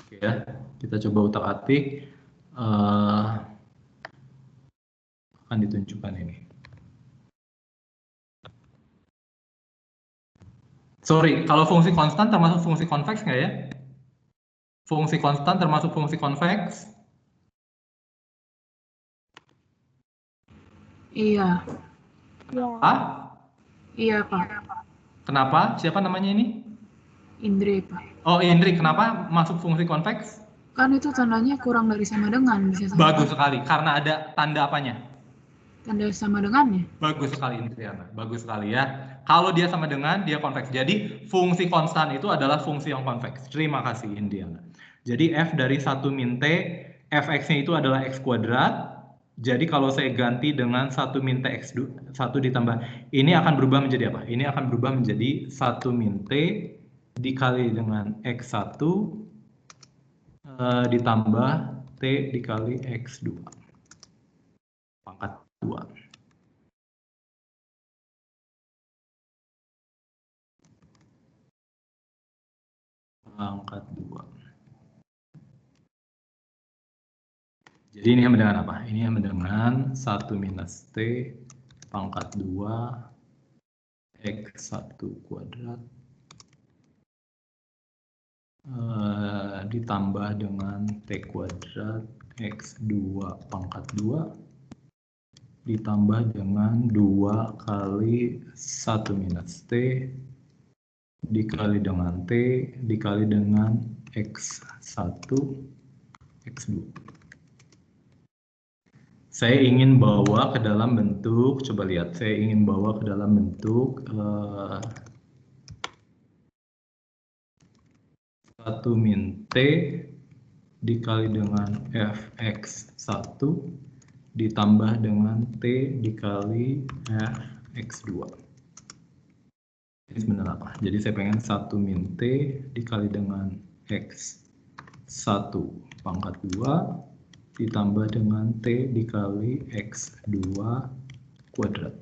Oke ya, kita coba utak-atik. akan ditunjukkan ini. Sorry, kalau fungsi konstan termasuk fungsi konveks nggak ya? Fungsi konstan termasuk fungsi konveks? Iya. Ah? Iya, Pak. Kenapa? Siapa namanya ini? Indri, Pak. Oh, Indri. Kenapa masuk fungsi konveks? Kan itu tandanya kurang dari sama dengan. Bisa sama Bagus sekali. Karena ada tanda apanya? tanda sama dengannya. Bagus sekali, Indriana. Bagus sekali ya. Kalau dia sama dengan, dia konveks. Jadi, fungsi konstan itu adalah fungsi yang konveks. Terima kasih, Indiana. Jadi, f dari 1 min t, fx-nya itu adalah x kuadrat. Jadi, kalau saya ganti dengan 1 min t x2, 1 ditambah, ini akan berubah menjadi apa? Ini akan berubah menjadi 1 min t dikali dengan x1 ditambah t dikali x2. Pangkat 2. Pangkat 2. Jadi ini sama dengan apa? Ini sama dengan 1 minus T pangkat 2 X1 kuadrat ditambah dengan T kuadrat X2 pangkat 2 ditambah dengan 2 kali 1 minus T dikali dengan T dikali dengan X1 X2. Saya ingin bawa ke dalam bentuk, coba lihat, saya ingin bawa ke dalam bentuk 1 min T dikali dengan fx1 ditambah dengan T dikali fx2. Ini sebenarnya apa? Jadi saya pengen 1 min T dikali dengan x1 pangkat 2 ditambah dengan T dikali X2 kuadrat.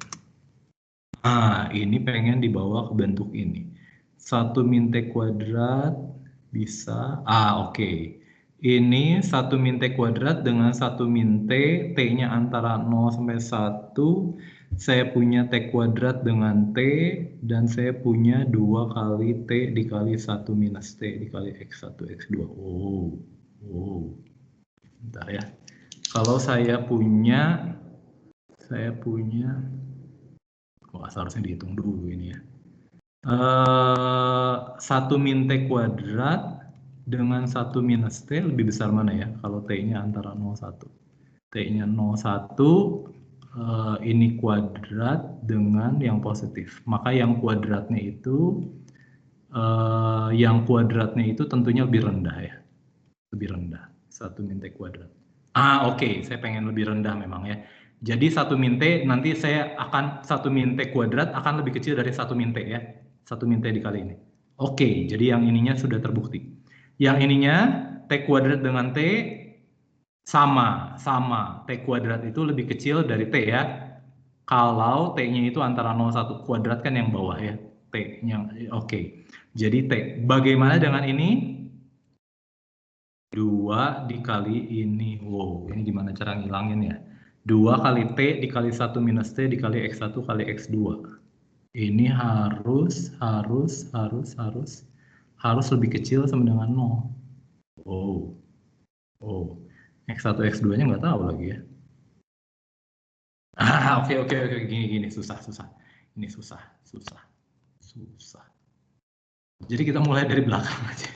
Nah, ini pengen dibawa ke bentuk ini. 1 min T kuadrat bisa, oke. Ini 1 min T kuadrat dengan 1 min T, T-nya antara 0 sampai 1. Saya punya T kuadrat dengan T, dan saya punya 2 kali T dikali 1 minus T dikali X1, X2. Oh. Bentar ya. Kalau saya punya seharusnya dihitung dulu ini ya. 1 min T kuadrat dengan 1 minus T lebih besar mana ya? Kalau T-nya antara 0,1. T-nya 0,1, ini kuadrat dengan yang positif. Maka yang kuadratnya itu tentunya lebih rendah ya. Lebih rendah. 1 min T kuadrat. Oke. Saya pengen lebih rendah memang ya. Jadi 1 min T, nanti saya akan 1 min T kuadrat akan lebih kecil dari 1 min T ya. 1 min T dikali ini. Oke, jadi yang ininya sudah terbukti. Yang ininya, T kuadrat dengan T sama. T kuadrat itu lebih kecil dari T ya. Kalau T-nya itu antara 0,1 kuadrat kan yang bawah ya. T-nya, oke. Jadi T. Bagaimana dengan ini? 2 dikali ini. Wow, ini gimana cara ngilangin ya? 2 kali T dikali 1 minus T dikali X1 kali X2. Ini harus lebih kecil sama dengan 0. X1, X2-nya nggak tahu lagi ya. Oke. Gini, susah. Ini susah. Jadi kita mulai dari belakang aja.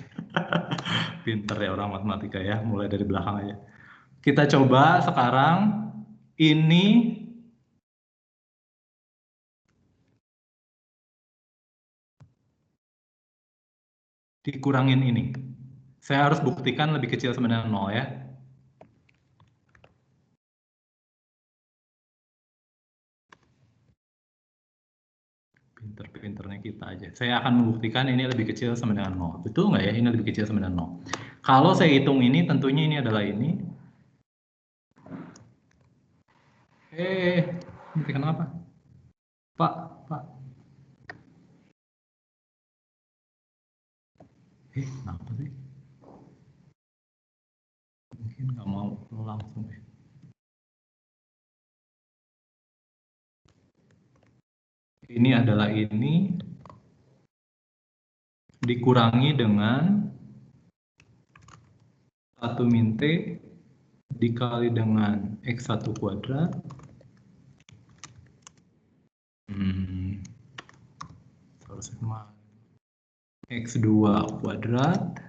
Pinter ya orang matematika ya, mulai dari belakang aja. Kita coba sekarang ini dikurangin ini. Saya harus buktikan lebih kecil sama dengan 0 ya. Pinter-pinternya kita aja. Saya akan membuktikan ini lebih kecil sama dengan 0. Betul nggak ya? Ini lebih kecil sama dengan 0. Kalau saya hitung ini, tentunya ini adalah ini. Ini kenapa? Pak. Kenapa sih? Mungkin nggak mau langsung ya. Ini adalah ini dikurangi dengan 1 min T dikali dengan X1 kuadrat. X2 kuadrat.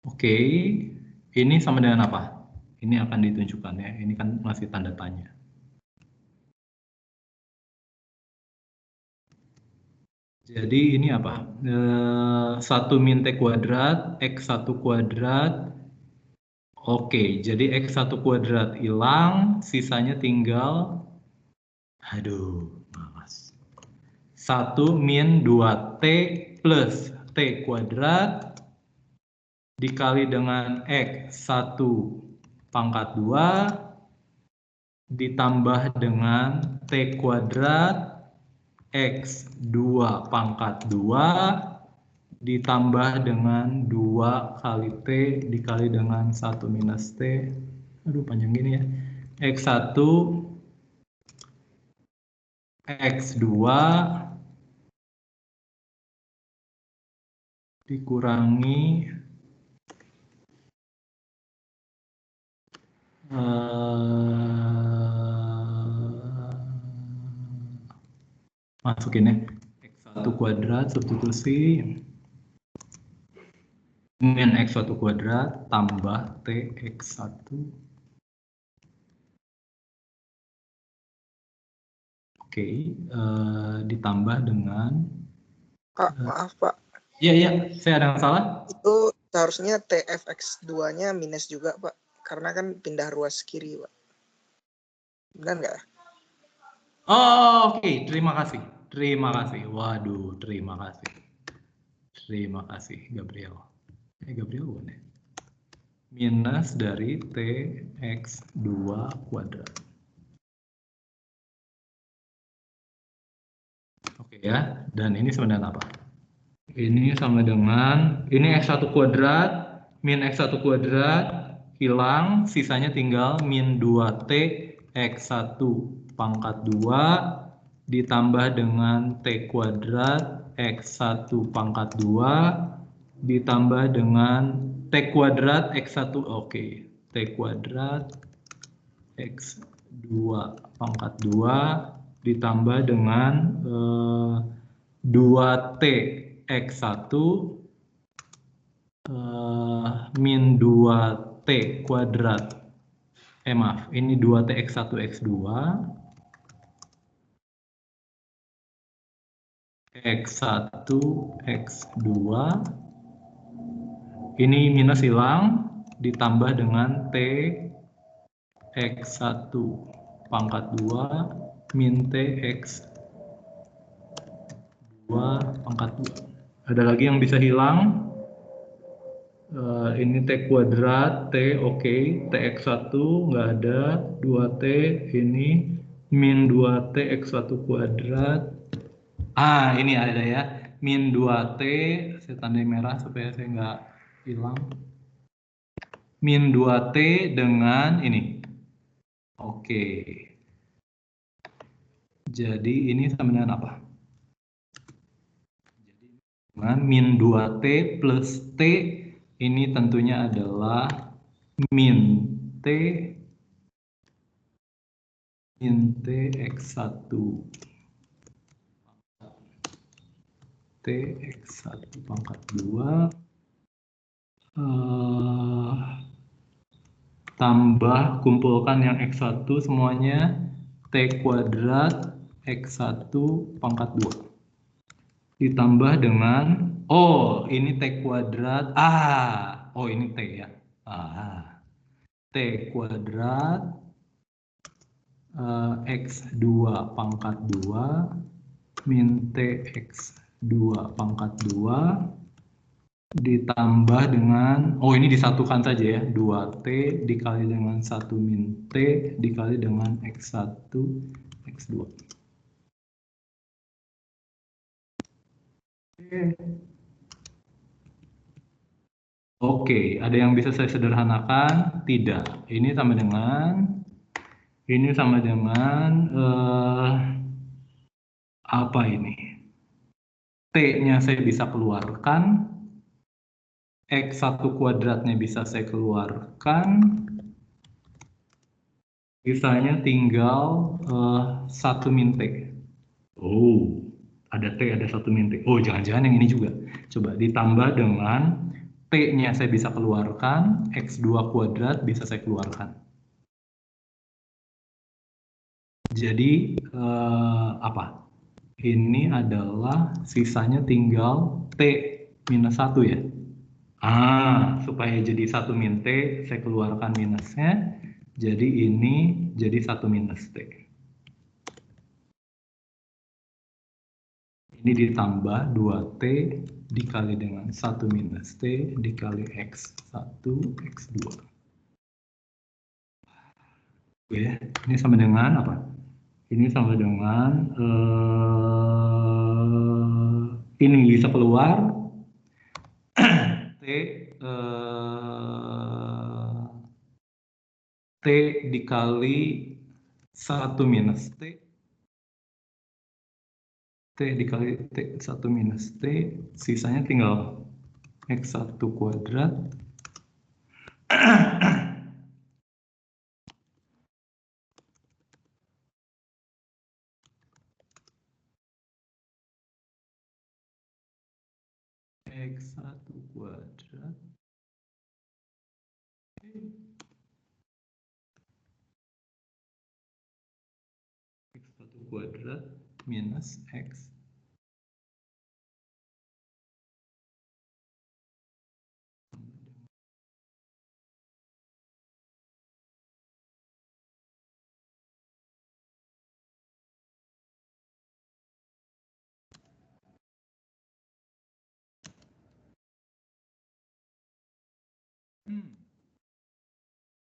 Oke, ini sama dengan apa? Ini akan ditunjukkan ya, ini kan masih tanda tanya. Jadi ini apa? 1 min T kuadrat, X1 kuadrat. Oke, jadi X1 kuadrat hilang, sisanya tinggal, malas. 1 min 2T plus T kuadrat dikali dengan X1 pangkat 2 ditambah dengan T kuadrat X2 pangkat 2 ditambah dengan 2 kali T dikali dengan 1 minus T. Aduh, panjang gini ya. X1 X2 dikurangi masukin ya, X1 kuadrat substitusi min X1 kuadrat tambah T X1 ditambah dengan Pak, maaf Pak. Iya, saya ada yang salah? Itu seharusnya TFX2-nya minus juga Pak, karena kan pindah ruas kiri Pak. Benar nggak? Oh, oke. Terima kasih. Waduh, terima kasih Gabriel. Gabriel bukan ya? Minus dari TX2 kuadrat. Oke ya, dan ini sama dengan apa? Ini sama dengan, ini X1 kuadrat, min X1 kuadrat, hilang, sisanya tinggal min 2T X1 pangkat 2, ditambah dengan T kuadrat X1 pangkat 2, ditambah dengan T kuadrat X1, T kuadrat X2 pangkat 2, ditambah dengan 2T X1 min 2T kuadrat. Maaf, ini 2T X1 X2 X1 X2 ini minus hilang, ditambah dengan T X1 pangkat 2 min T X2 pangkat 2. Ada lagi yang bisa hilang? Ini T kuadrat, T TX1 nggak ada, 2T ini min 2T X1 kuadrat. Ini ada ya, min 2T, saya tandai merah supaya saya nggak hilang. Min 2T dengan ini. Jadi ini sama dengan apa? Dengan min 2T plus T, ini tentunya adalah min T X1 T X1 pangkat 2 tambah kumpulkan yang X1 semuanya T kuadrat X1 pangkat 2 ditambah dengan ini T kuadrat ini T ya, T kuadrat X2 pangkat 2 min T X2 pangkat 2 ditambah dengan, ini disatukan saja ya, 2T dikali dengan 1 min T dikali dengan X1 X2. Ada yang bisa saya sederhanakan? Tidak. Ini sama dengan Apa ini? T-nya saya bisa keluarkan. X1 kuadratnya bisa saya keluarkan. Sisanya tinggal 1 min T. Oh, ada T, ada 1 min T. Oh, jangan-jangan yang ini juga. Coba ditambah dengan T-nya saya bisa keluarkan, X2 kuadrat bisa saya keluarkan. Jadi, apa? Ini adalah sisanya tinggal T minus 1 ya. Supaya jadi 1 min T, saya keluarkan minusnya. Jadi ini jadi 1 minus T. Ini ditambah 2T dikali dengan 1 minus T dikali X1, X2. Oke, ini sama dengan apa? Ini sama dengan ini bisa keluar T dikali 1 minus T. T dikali T 1 minus T, sisanya tinggal X1 kuadrat. X1 kuadrat. X1 kuadrat minus X.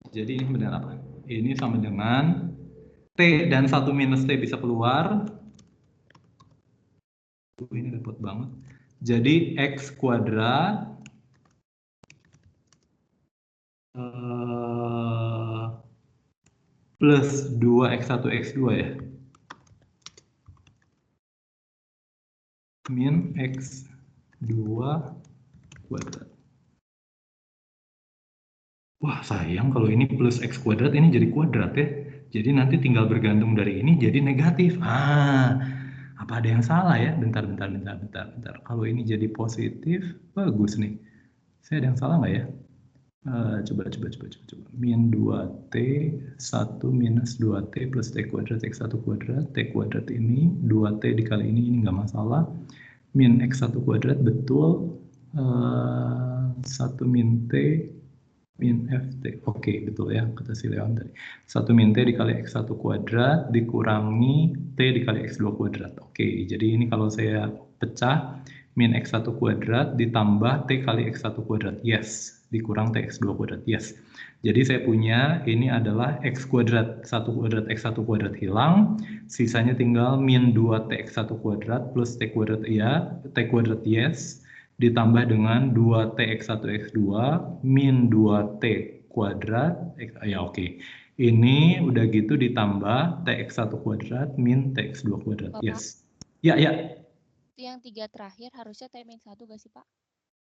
Jadi ini benar apa? Ini sama dengan T dan 1 minus T bisa keluar. Ini repot banget. Jadi X kuadrat plus 2X1, X2 ya. Min X2 kuadrat. Wah, sayang kalau ini plus X kuadrat, ini jadi kuadrat ya. Jadi nanti tinggal bergantung dari ini jadi negatif. Apa ada yang salah ya? Bentar. Kalau ini jadi positif, bagus nih. Saya ada yang salah nggak ya? Coba. Min 2T, 1 minus 2T plus T kuadrat, X1 kuadrat. T kuadrat ini, 2T dikali ini nggak masalah. Min X1 kuadrat, betul. 1 min T, min FT. Oke, betul ya, kata si Leon tadi. 1 min T dikali X1 kuadrat dikurangi T dikali X2 kuadrat. Oke, jadi ini kalau saya pecah, min X1 kuadrat ditambah T kali X1 kuadrat. Yes. Dikurang T X2 kuadrat. Yes. Jadi saya punya ini adalah X kuadrat. 1 kuadrat X1 kuadrat hilang. Sisanya tinggal min 2T X1 kuadrat plus T kuadrat ya. T kuadrat yes. Ditambah dengan 2T X1 X2 min 2T kuadrat. Ya oke. Ini udah gitu ditambah TX1 kuadrat min TX2 kuadrat. Bapak, Yes. Ya. Yang 3 terakhir harusnya T-1 gak sih, Pak?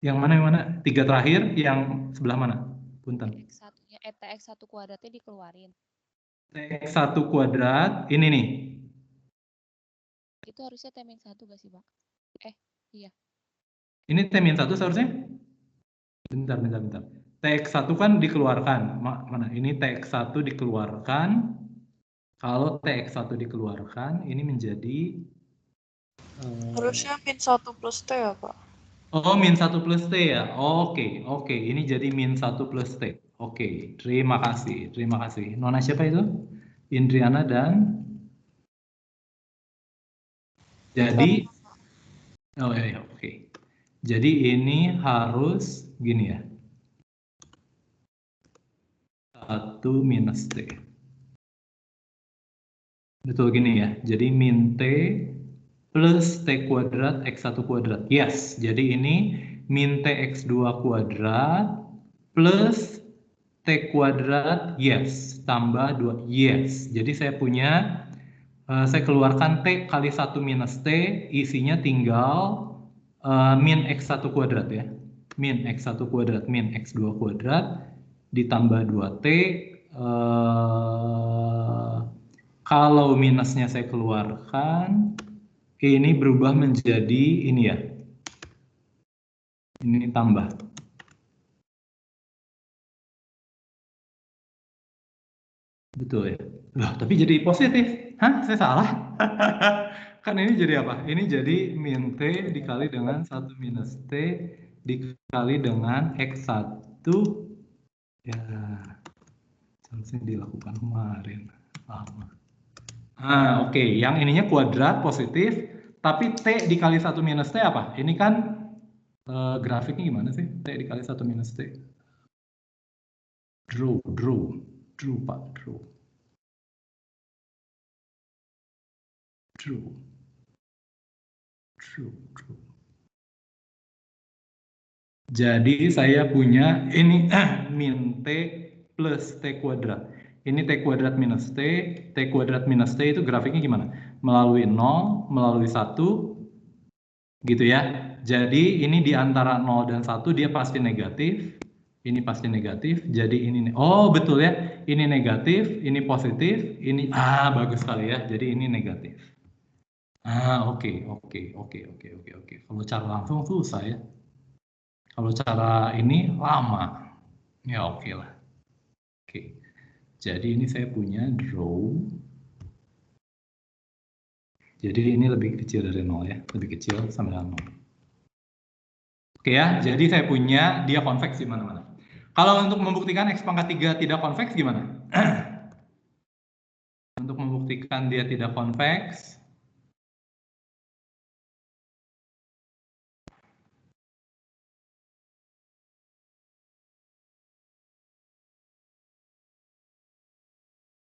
Yang mana? 3 terakhir yang sebelah mana? Punten. TX1 kuadratnya dikeluarin. TX1 kuadrat, ini nih. Itu harusnya T-1 gak sih, Pak? Iya. Ini T-1 seharusnya? Bentar. TX1 kan dikeluarkan. Mana? Ini TX1 dikeluarkan. Kalau TX1 dikeluarkan, ini menjadi... Harusnya min 1 plus T ya, Pak? Oh, min 1 plus T ya? Oke. Ini jadi min 1 plus T. Oke, terima kasih. Nona siapa itu? Indriana dan... Jadi... Oh ya, oke. Jadi ini harus gini ya. 1 minus T. Betul gini ya. Jadi min T plus T kuadrat X1 kuadrat. Yes. Jadi ini min T X2 kuadrat plus T kuadrat. Yes. Tambah 2. Yes. Jadi saya punya Saya keluarkan T kali 1 minus T, isinya tinggal min X1 kuadrat ya. Min X1 kuadrat, min X2 kuadrat, ditambah 2T. Kalau minusnya saya keluarkan, ini berubah menjadi ini ya. Ini tambah. Betul ya. Loh, tapi jadi positif. Hah? Saya salah? Kan ini jadi apa? Ini jadi min T dikali dengan 1 minus T dikali dengan X1. Ya, seharusnya dilakukan kemarin. Oke. Yang ininya kuadrat positif, tapi T dikali 1 minus T apa? Ini kan grafiknya gimana sih? T dikali 1 minus T. Draw, Pak, draw. Jadi saya punya ini min T plus T kuadrat. Ini T kuadrat minus T kuadrat minus T itu grafiknya gimana? Melalui 0, melalui 1, gitu ya. Jadi ini di antara 0 dan 1 dia pasti negatif. Ini pasti negatif, jadi ini, oh betul ya, ini negatif, ini positif, ini, bagus sekali ya, jadi ini negatif. Oke. Kalau cara langsung susah ya. Kalau cara ini lama, ya oke lah. Oke, jadi ini saya punya draw. Jadi ini lebih kecil dari 0 ya, lebih kecil sama dengan 0. Oke ya, jadi saya punya dia konveks di mana-mana. Kalau untuk membuktikan X pangkat 3 tidak konveks gimana? Untuk membuktikan dia tidak konveks,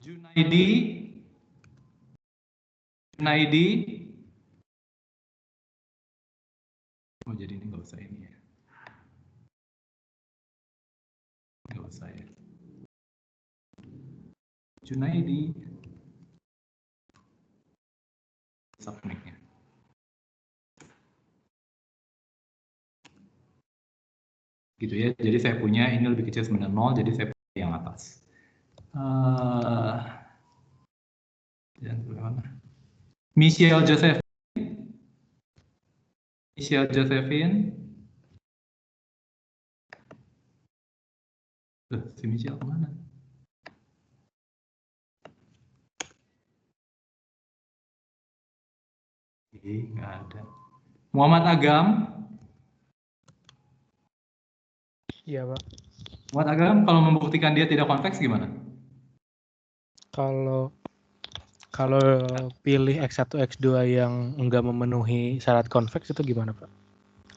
Junaidi, oh jadi ini nggak usah ini ya, nggak usah ya. Junaidi, submit-nya. Gitu ya, jadi saya punya ini lebih kecil sama 0, jadi saya punya yang atas. Jangan bagaimana? Michelle Josephine. Si Michelle kemana? Nggak ada. Muhammad Agam. Iya, Pak. Muhammad Agam, kalau membuktikan dia tidak konveks gimana? Kalau pilih X1, X2 yang enggak memenuhi syarat konveks itu gimana, Pak?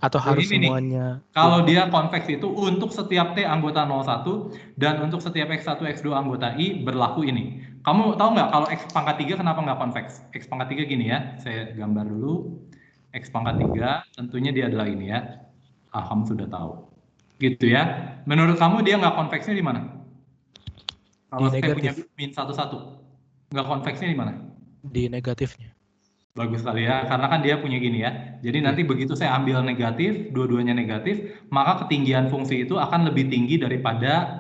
Atau harus semuanya? Kalau dia konveks itu untuk setiap T anggota 01 dan untuk setiap X1, X2 anggota I berlaku ini. Kamu tahu nggak kalau X pangkat 3 kenapa nggak konveks? X pangkat 3 gini ya, saya gambar dulu. X pangkat 3 tentunya dia adalah ini ya. Kamu sudah tahu. Gitu ya. Menurut kamu dia nggak konveksnya di mana? Kalau saya punya min 1, nggak konveksnya di mana? Di negatifnya. Bagus sekali ya, karena kan dia punya gini ya. Jadi nanti begitu saya ambil negatif, dua-duanya negatif, maka ketinggian fungsi itu akan lebih tinggi daripada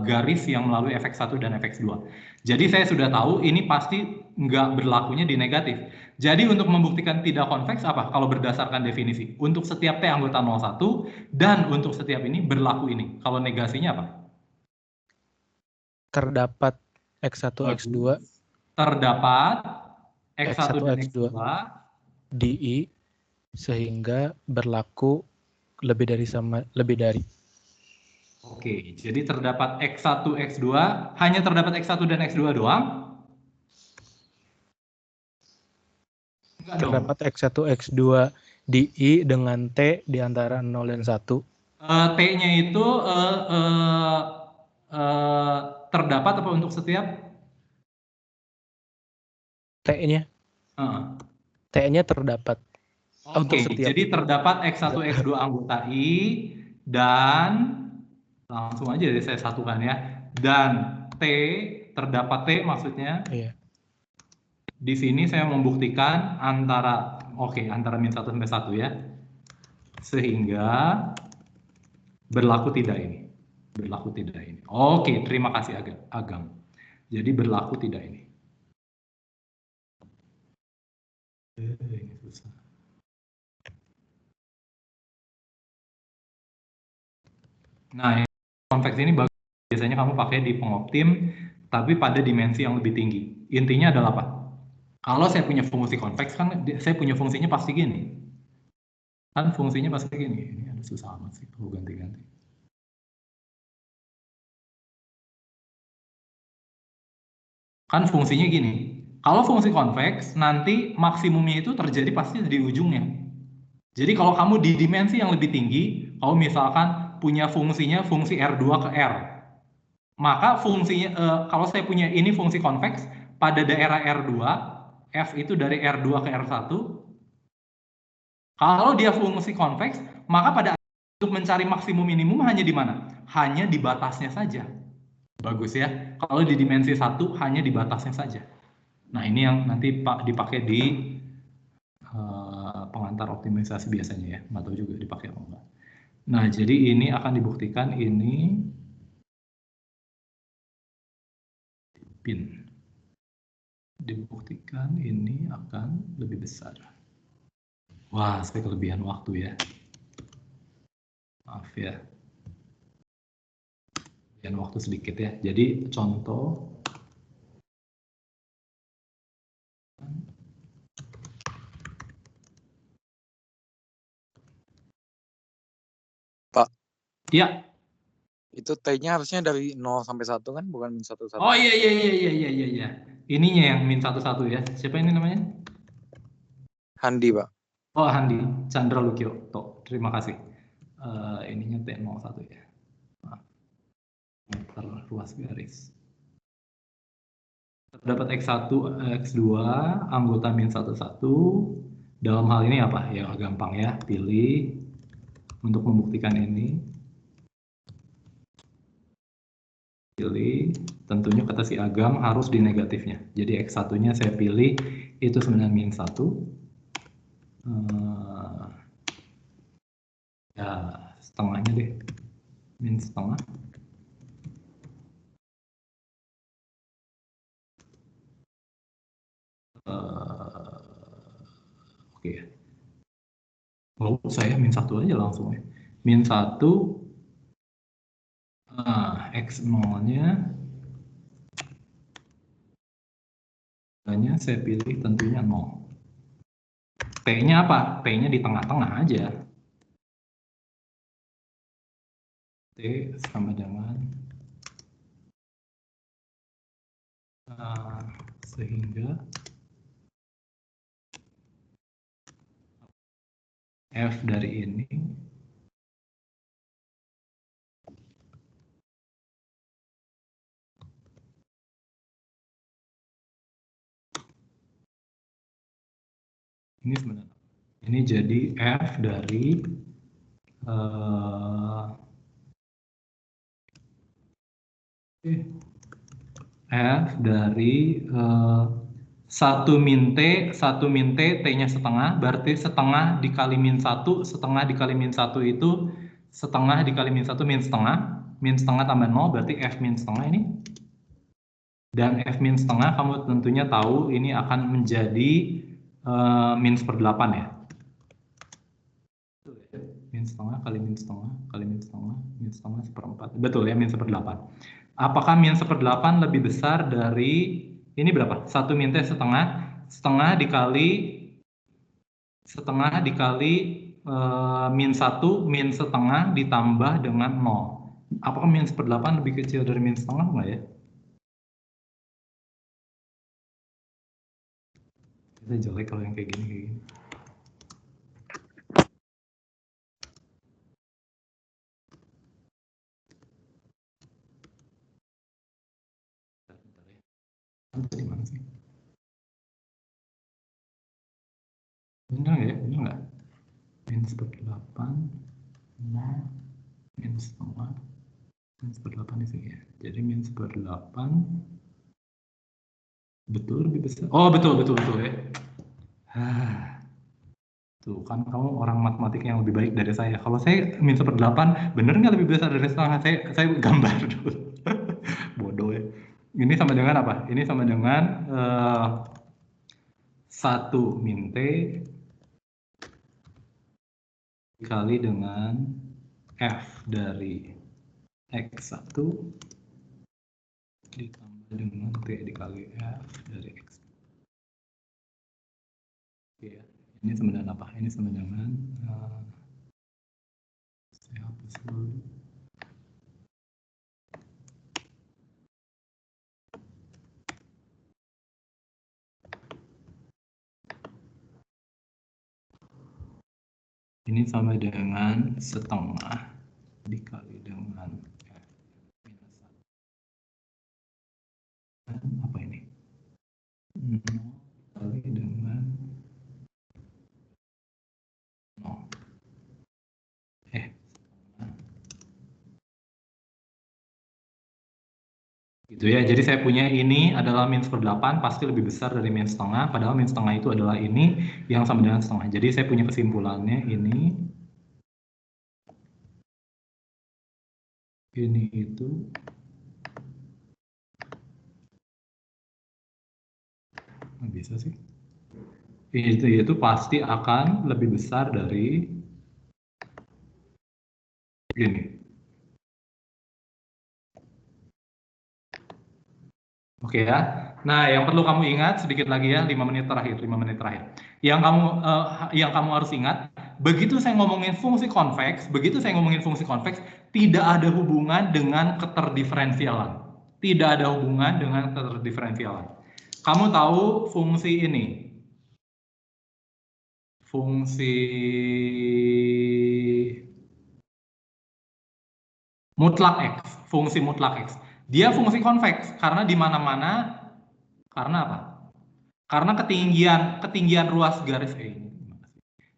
garis yang melalui fx1 dan fx2. Jadi saya sudah tahu ini pasti nggak berlakunya di negatif. Jadi untuk membuktikan tidak konveks apa? Kalau berdasarkan definisi, untuk setiap T anggota 01 dan untuk setiap ini berlaku ini. Kalau negasinya apa? Terdapat X1, X2. Terdapat X1 dan X2 di I sehingga berlaku lebih dari. Oke, jadi terdapat X1, X2, hanya terdapat X1 dan X2 doang? Terdapat X1, X2 di I dengan T di antara 0 dan 1. T-nya itu terdapat apa untuk setiap? T-nya? T-nya terdapat. Oke, jadi terdapat X1, X2 anggota I dan langsung aja deh saya satukan ya. Dan T, terdapat T maksudnya? Iya. Di sini saya membuktikan antara antara min 1 sampai 1 ya. Sehingga berlaku tidak ini. Berlaku tidak ini. Oke, terima kasih Agam. Jadi berlaku tidak ini. Ini susah. Nah, konveks ini biasanya kamu pakai di pengoptim, tapi pada dimensi yang lebih tinggi. Intinya adalah apa? Kalau saya punya fungsi konveks, kan saya punya fungsinya pasti gini. Kan fungsinya pasti gini. Ini ada susah amat sih, perlu ganti-ganti. Kan fungsinya gini. Kalau fungsi konveks, nanti maksimumnya itu terjadi pasti di ujungnya. Jadi kalau kamu di dimensi yang lebih tinggi, kalau misalkan punya fungsinya fungsi R2 ke R, maka fungsinya, kalau saya punya ini fungsi konveks, pada daerah R2, F itu dari R2 ke R1, kalau dia fungsi konveks, maka pada untuk mencari maksimum minimum hanya di mana? Hanya di batasnya saja. Bagus ya. Kalau di dimensi 1 hanya di batasnya saja. Nah, ini yang nanti dipakai di pengantar optimisasi biasanya ya. Nggak tahu juga dipakai atau enggak. Nah, jadi ini akan dibuktikan ini pin. Dibuktikan ini akan lebih besar. Wah, saya kelebihan waktu ya. Maaf ya. Kelebihan waktu sedikit ya. Jadi contoh Pak. Iya. Itu T-nya harusnya dari 0 sampai 1 kan, bukan min 1 1. Oh iya. Ininya yang min 1 1 ya. Siapa ini namanya? Handi, Pak. Oh, Handi, Chandra Lukio. Terima kasih. Ininya T01 ya. Maaf. Meter ruas garis. Dapat X1, X2, anggota min 1 1. Dalam hal ini apa? Ya gampang ya, pilih untuk membuktikan ini. Pilih, tentunya kata si Agam harus di negatifnya. Jadi X1-nya saya pilih itu sebenarnya min 1. Ya, setengahnya deh. Min setengah. Oke. Kalau saya min 1 aja langsung ya. Min 1 X0-nya saya pilih tentunya 0. T-nya apa? T-nya di tengah-tengah aja. T sama dengan sehingga F dari ini sebenarnya ini jadi F dari F dari 1 min T, T-nya setengah, berarti setengah dikali min 1, setengah dikali min 1 itu setengah dikali min 1 min setengah tambah 0, berarti F min setengah ini. Dan F min setengah kamu tentunya tahu ini akan menjadi min 1/8 ya. Min setengah kali min setengah kali min setengah 1/4. Betul ya, min 1/8. Apakah min 1/8 lebih besar dari ini berapa? 1 min T setengah dikali min 1 min setengah ditambah dengan 0. Apakah min 1/8 lebih kecil dari min setengah enggak ya? Kita jelek kalau yang kayak gini. Di mana sih? Benar nggak? Min 1/8, min setengah, min 1/8 di sini ya. Jadi min 1/8 Betul lebih besar. Oh betul ya. Tuh kan kamu orang matematik yang lebih baik dari saya. Kalau saya min 1/8 bener nggak lebih besar dari setengah? Saya gambar dulu. Bodoh ya. Ini sama dengan apa? Ini sama dengan 1 min T dikali dengan F dari X1 ditambah dengan T dikali F dari X. Oke ya. Ini sama dengan apa? Ini sama dengan saya hapus dulu. Ini sama dengan setengah dikali dengan F minus 1. Apa ini? 0 kali dengan 0. Gitu ya, jadi saya punya ini adalah min 1/8 pasti lebih besar dari min setengah, padahal min setengah itu adalah ini yang sama dengan setengah. Jadi saya punya kesimpulannya ini itu nggak bisa sih. Itu pasti akan lebih besar dari ini. Oke ya. Nah, yang perlu kamu ingat sedikit lagi ya, 5 menit terakhir. Yang kamu harus ingat, begitu saya ngomongin fungsi konveks, tidak ada hubungan dengan keterdiferensialan. Kamu tahu fungsi ini? Fungsi mutlak X. Dia fungsi konveks karena di mana-mana, karena apa? Karena ketinggian ruas garis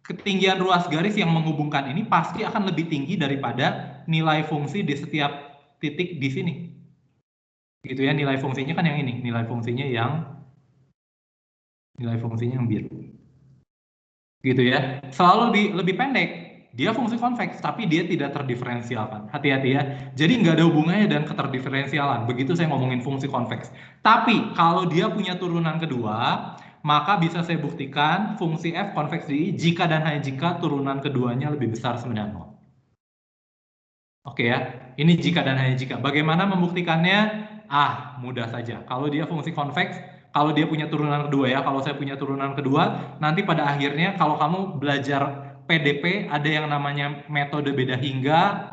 ketinggian ruas garis yang menghubungkan ini pasti akan lebih tinggi daripada nilai fungsi di setiap titik di sini. Gitu ya, nilai fungsinya kan yang ini, nilai fungsinya yang biru. Gitu ya. Selalu lebih pendek. Dia fungsi konveks, tapi dia tidak terdiferensialkan. Hati-hati ya. Jadi nggak ada hubungannya dengan keterdiferensialan. Begitu saya ngomongin fungsi konveks. Tapi kalau dia punya turunan kedua, maka bisa saya buktikan fungsi f konveks di jika dan hanya jika turunan keduanya lebih besar sama dengan 0. Oke ya. Ini jika dan hanya jika. Bagaimana membuktikannya? Mudah saja. Kalau dia fungsi konveks, kalau dia punya turunan kedua ya, kalau saya punya turunan kedua, nanti pada akhirnya kalau kamu belajar PDP ada yang namanya metode beda hingga.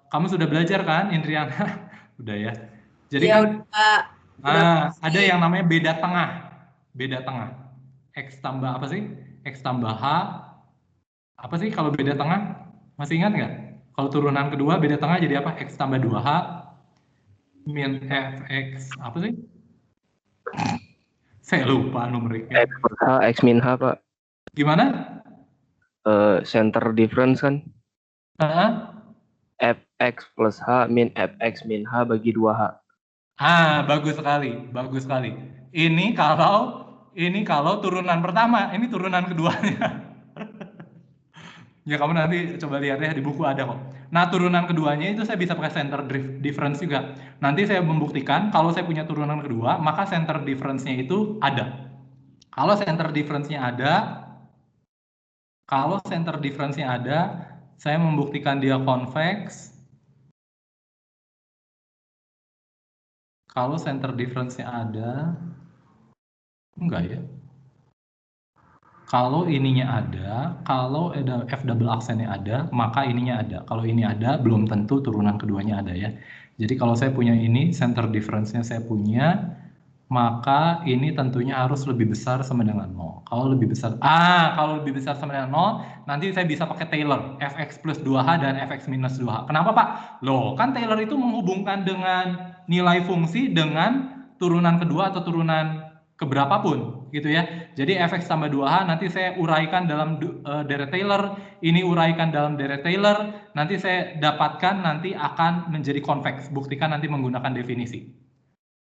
Kamu sudah belajar kan, Indriana? Udah ya. Jadi ya, kan ada yang namanya beda tengah. X tambah apa sih? X tambah H. Apa sih kalau beda tengah? Masih ingat nggak? Kalau turunan kedua beda tengah jadi apa? X tambah 2H min Fx apa sih? Saya lupa numeriknya. X plus H, X min H, Pak. Gimana? Center difference kan? Fx plus H min Fx min H bagi 2H. Bagus sekali. Ini kalau turunan pertama, ini turunan keduanya. Ya kamu nanti coba lihat ya di buku ada kok. Nah turunan keduanya itu saya bisa pakai center difference juga. Nanti saya membuktikan kalau saya punya turunan kedua, maka center difference-nya itu ada. Kalau center difference-nya ada, saya membuktikan dia konveks. Kalau center difference-nya ada, enggak ya. Kalau ininya ada, kalau ada F double aksennya ada, maka ininya ada. Kalau ini ada, belum tentu turunan keduanya ada ya. Jadi kalau saya punya ini, center difference-nya saya punya, maka ini tentunya harus lebih besar sama dengan 0. Kalau lebih besar sama dengan 0, nanti saya bisa pakai Taylor, Fx plus 2H dan Fx minus 2H. Kenapa Pak? Loh, kan Taylor itu menghubungkan dengan nilai fungsi dengan turunan kedua atau turunan keberapapun gitu ya. Jadi Fx tambah 2H nanti saya uraikan dalam deret Taylor, ini uraikan dalam deret Taylor, nanti saya dapatkan nanti akan menjadi konveks. Buktikan nanti menggunakan definisi.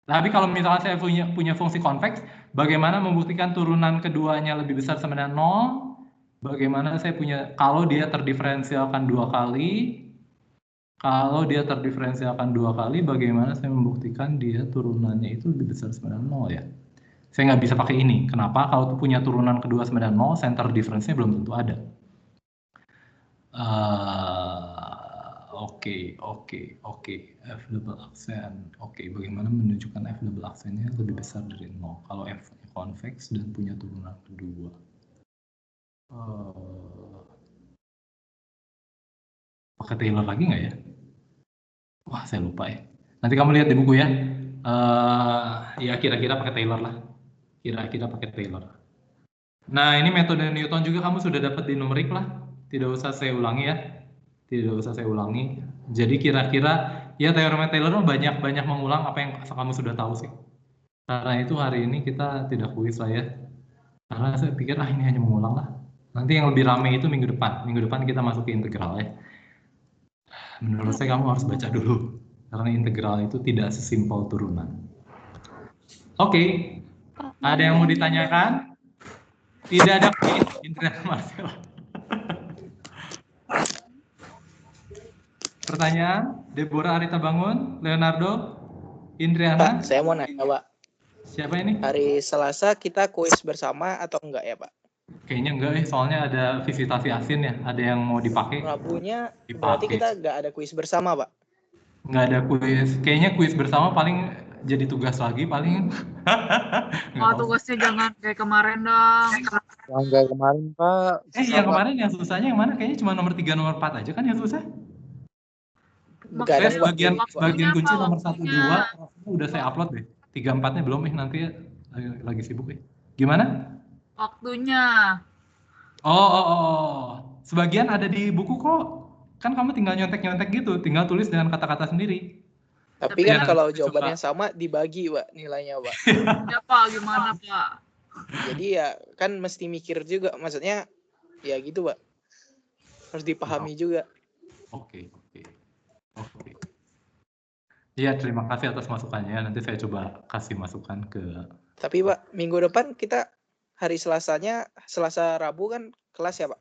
Tapi kalau misalkan saya punya fungsi konveks, bagaimana membuktikan turunan keduanya lebih besar sama dengan 0? Bagaimana saya punya, kalau dia terdiferensialkan 2 kali, bagaimana saya membuktikan dia turunannya itu lebih besar sama dengan 0 ya? Saya nggak bisa pakai ini. Kenapa? Kalau punya turunan kedua sama dengan 0, center difference-nya belum tentu ada. Oke. F double aksen. Oke, bagaimana menunjukkan F double aksennya lebih besar dari 0 kalau F-nya konveks dan punya turunan kedua. Pakai Taylor lagi nggak ya? Wah, saya lupa ya. Nanti kamu lihat di buku ya. Ya kira-kira pakai Taylor lah. Kira-kira pakai Taylor. Nah, ini metode Newton juga kamu sudah dapat di numerik lah. Tidak usah saya ulangi ya. Jadi kira-kira ya teorema Taylor banyak mengulang apa yang kamu sudah tahu sih. Karena itu hari ini kita tidak kuis lah ya. Karena saya pikir ini hanya mengulang lah. Nanti yang lebih ramai itu minggu depan. Minggu depan kita masuk ke integral ya. Menurut saya kamu harus baca dulu. Karena integral itu tidak sesimpel turunan. Oke. Ada yang mau ditanyakan? Tidak ada Indra Marcel. Pertanyaan? Deborah Arita Bangun, Leonardo, Indriana. Pak, saya mau nanya, Pak. Siapa ini? Hari Selasa kita kuis bersama atau enggak ya, Pak? Kayaknya enggak soalnya ada visitasi asin ya. Ada yang mau dipakai. Rabunya berarti kita enggak ada kuis bersama, Pak? Enggak ada kuis. Kayaknya kuis bersama paling jadi tugas lagi paling. Tugasnya jangan kayak kemarin dong. Yang kayak kemarin, Pak. Yang kemarin yang susahnya yang mana? Kayaknya cuma nomor 3, nomor 4 aja kan yang susah? Bagian kunci nomor 1, 2 udah saya upload deh. 3, 4-nya belum nanti ya, lagi sibuk ya. Gimana? Waktunya. Sebagian ada di buku kok. Kan kamu tinggal nyontek-nyontek gitu, tinggal tulis dengan kata-kata sendiri. Tapi kan kalau jawabannya sama dibagi, Pak, nilainya, Pak. Ya, Pak, gimana, Pak? Jadi ya kan mesti mikir juga, maksudnya ya gitu, Pak. Harus dipahami juga. Oke. Iya, terima kasih atas masukannya. Nanti saya coba kasih masukan ke... Tapi Pak, minggu depan kita hari Selasanya, Selasa Rabu kan kelas ya Pak?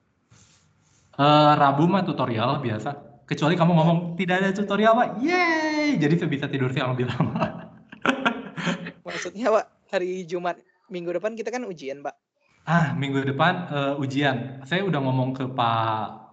Rabu mah tutorial biasa. Kecuali kamu ngomong tidak ada tutorial Pak. Yeay! Jadi saya bisa tidur siang lebih lama. Maksudnya Pak, hari Jumat minggu depan kita kan ujian Pak. Minggu depan ujian. Saya udah ngomong ke Pak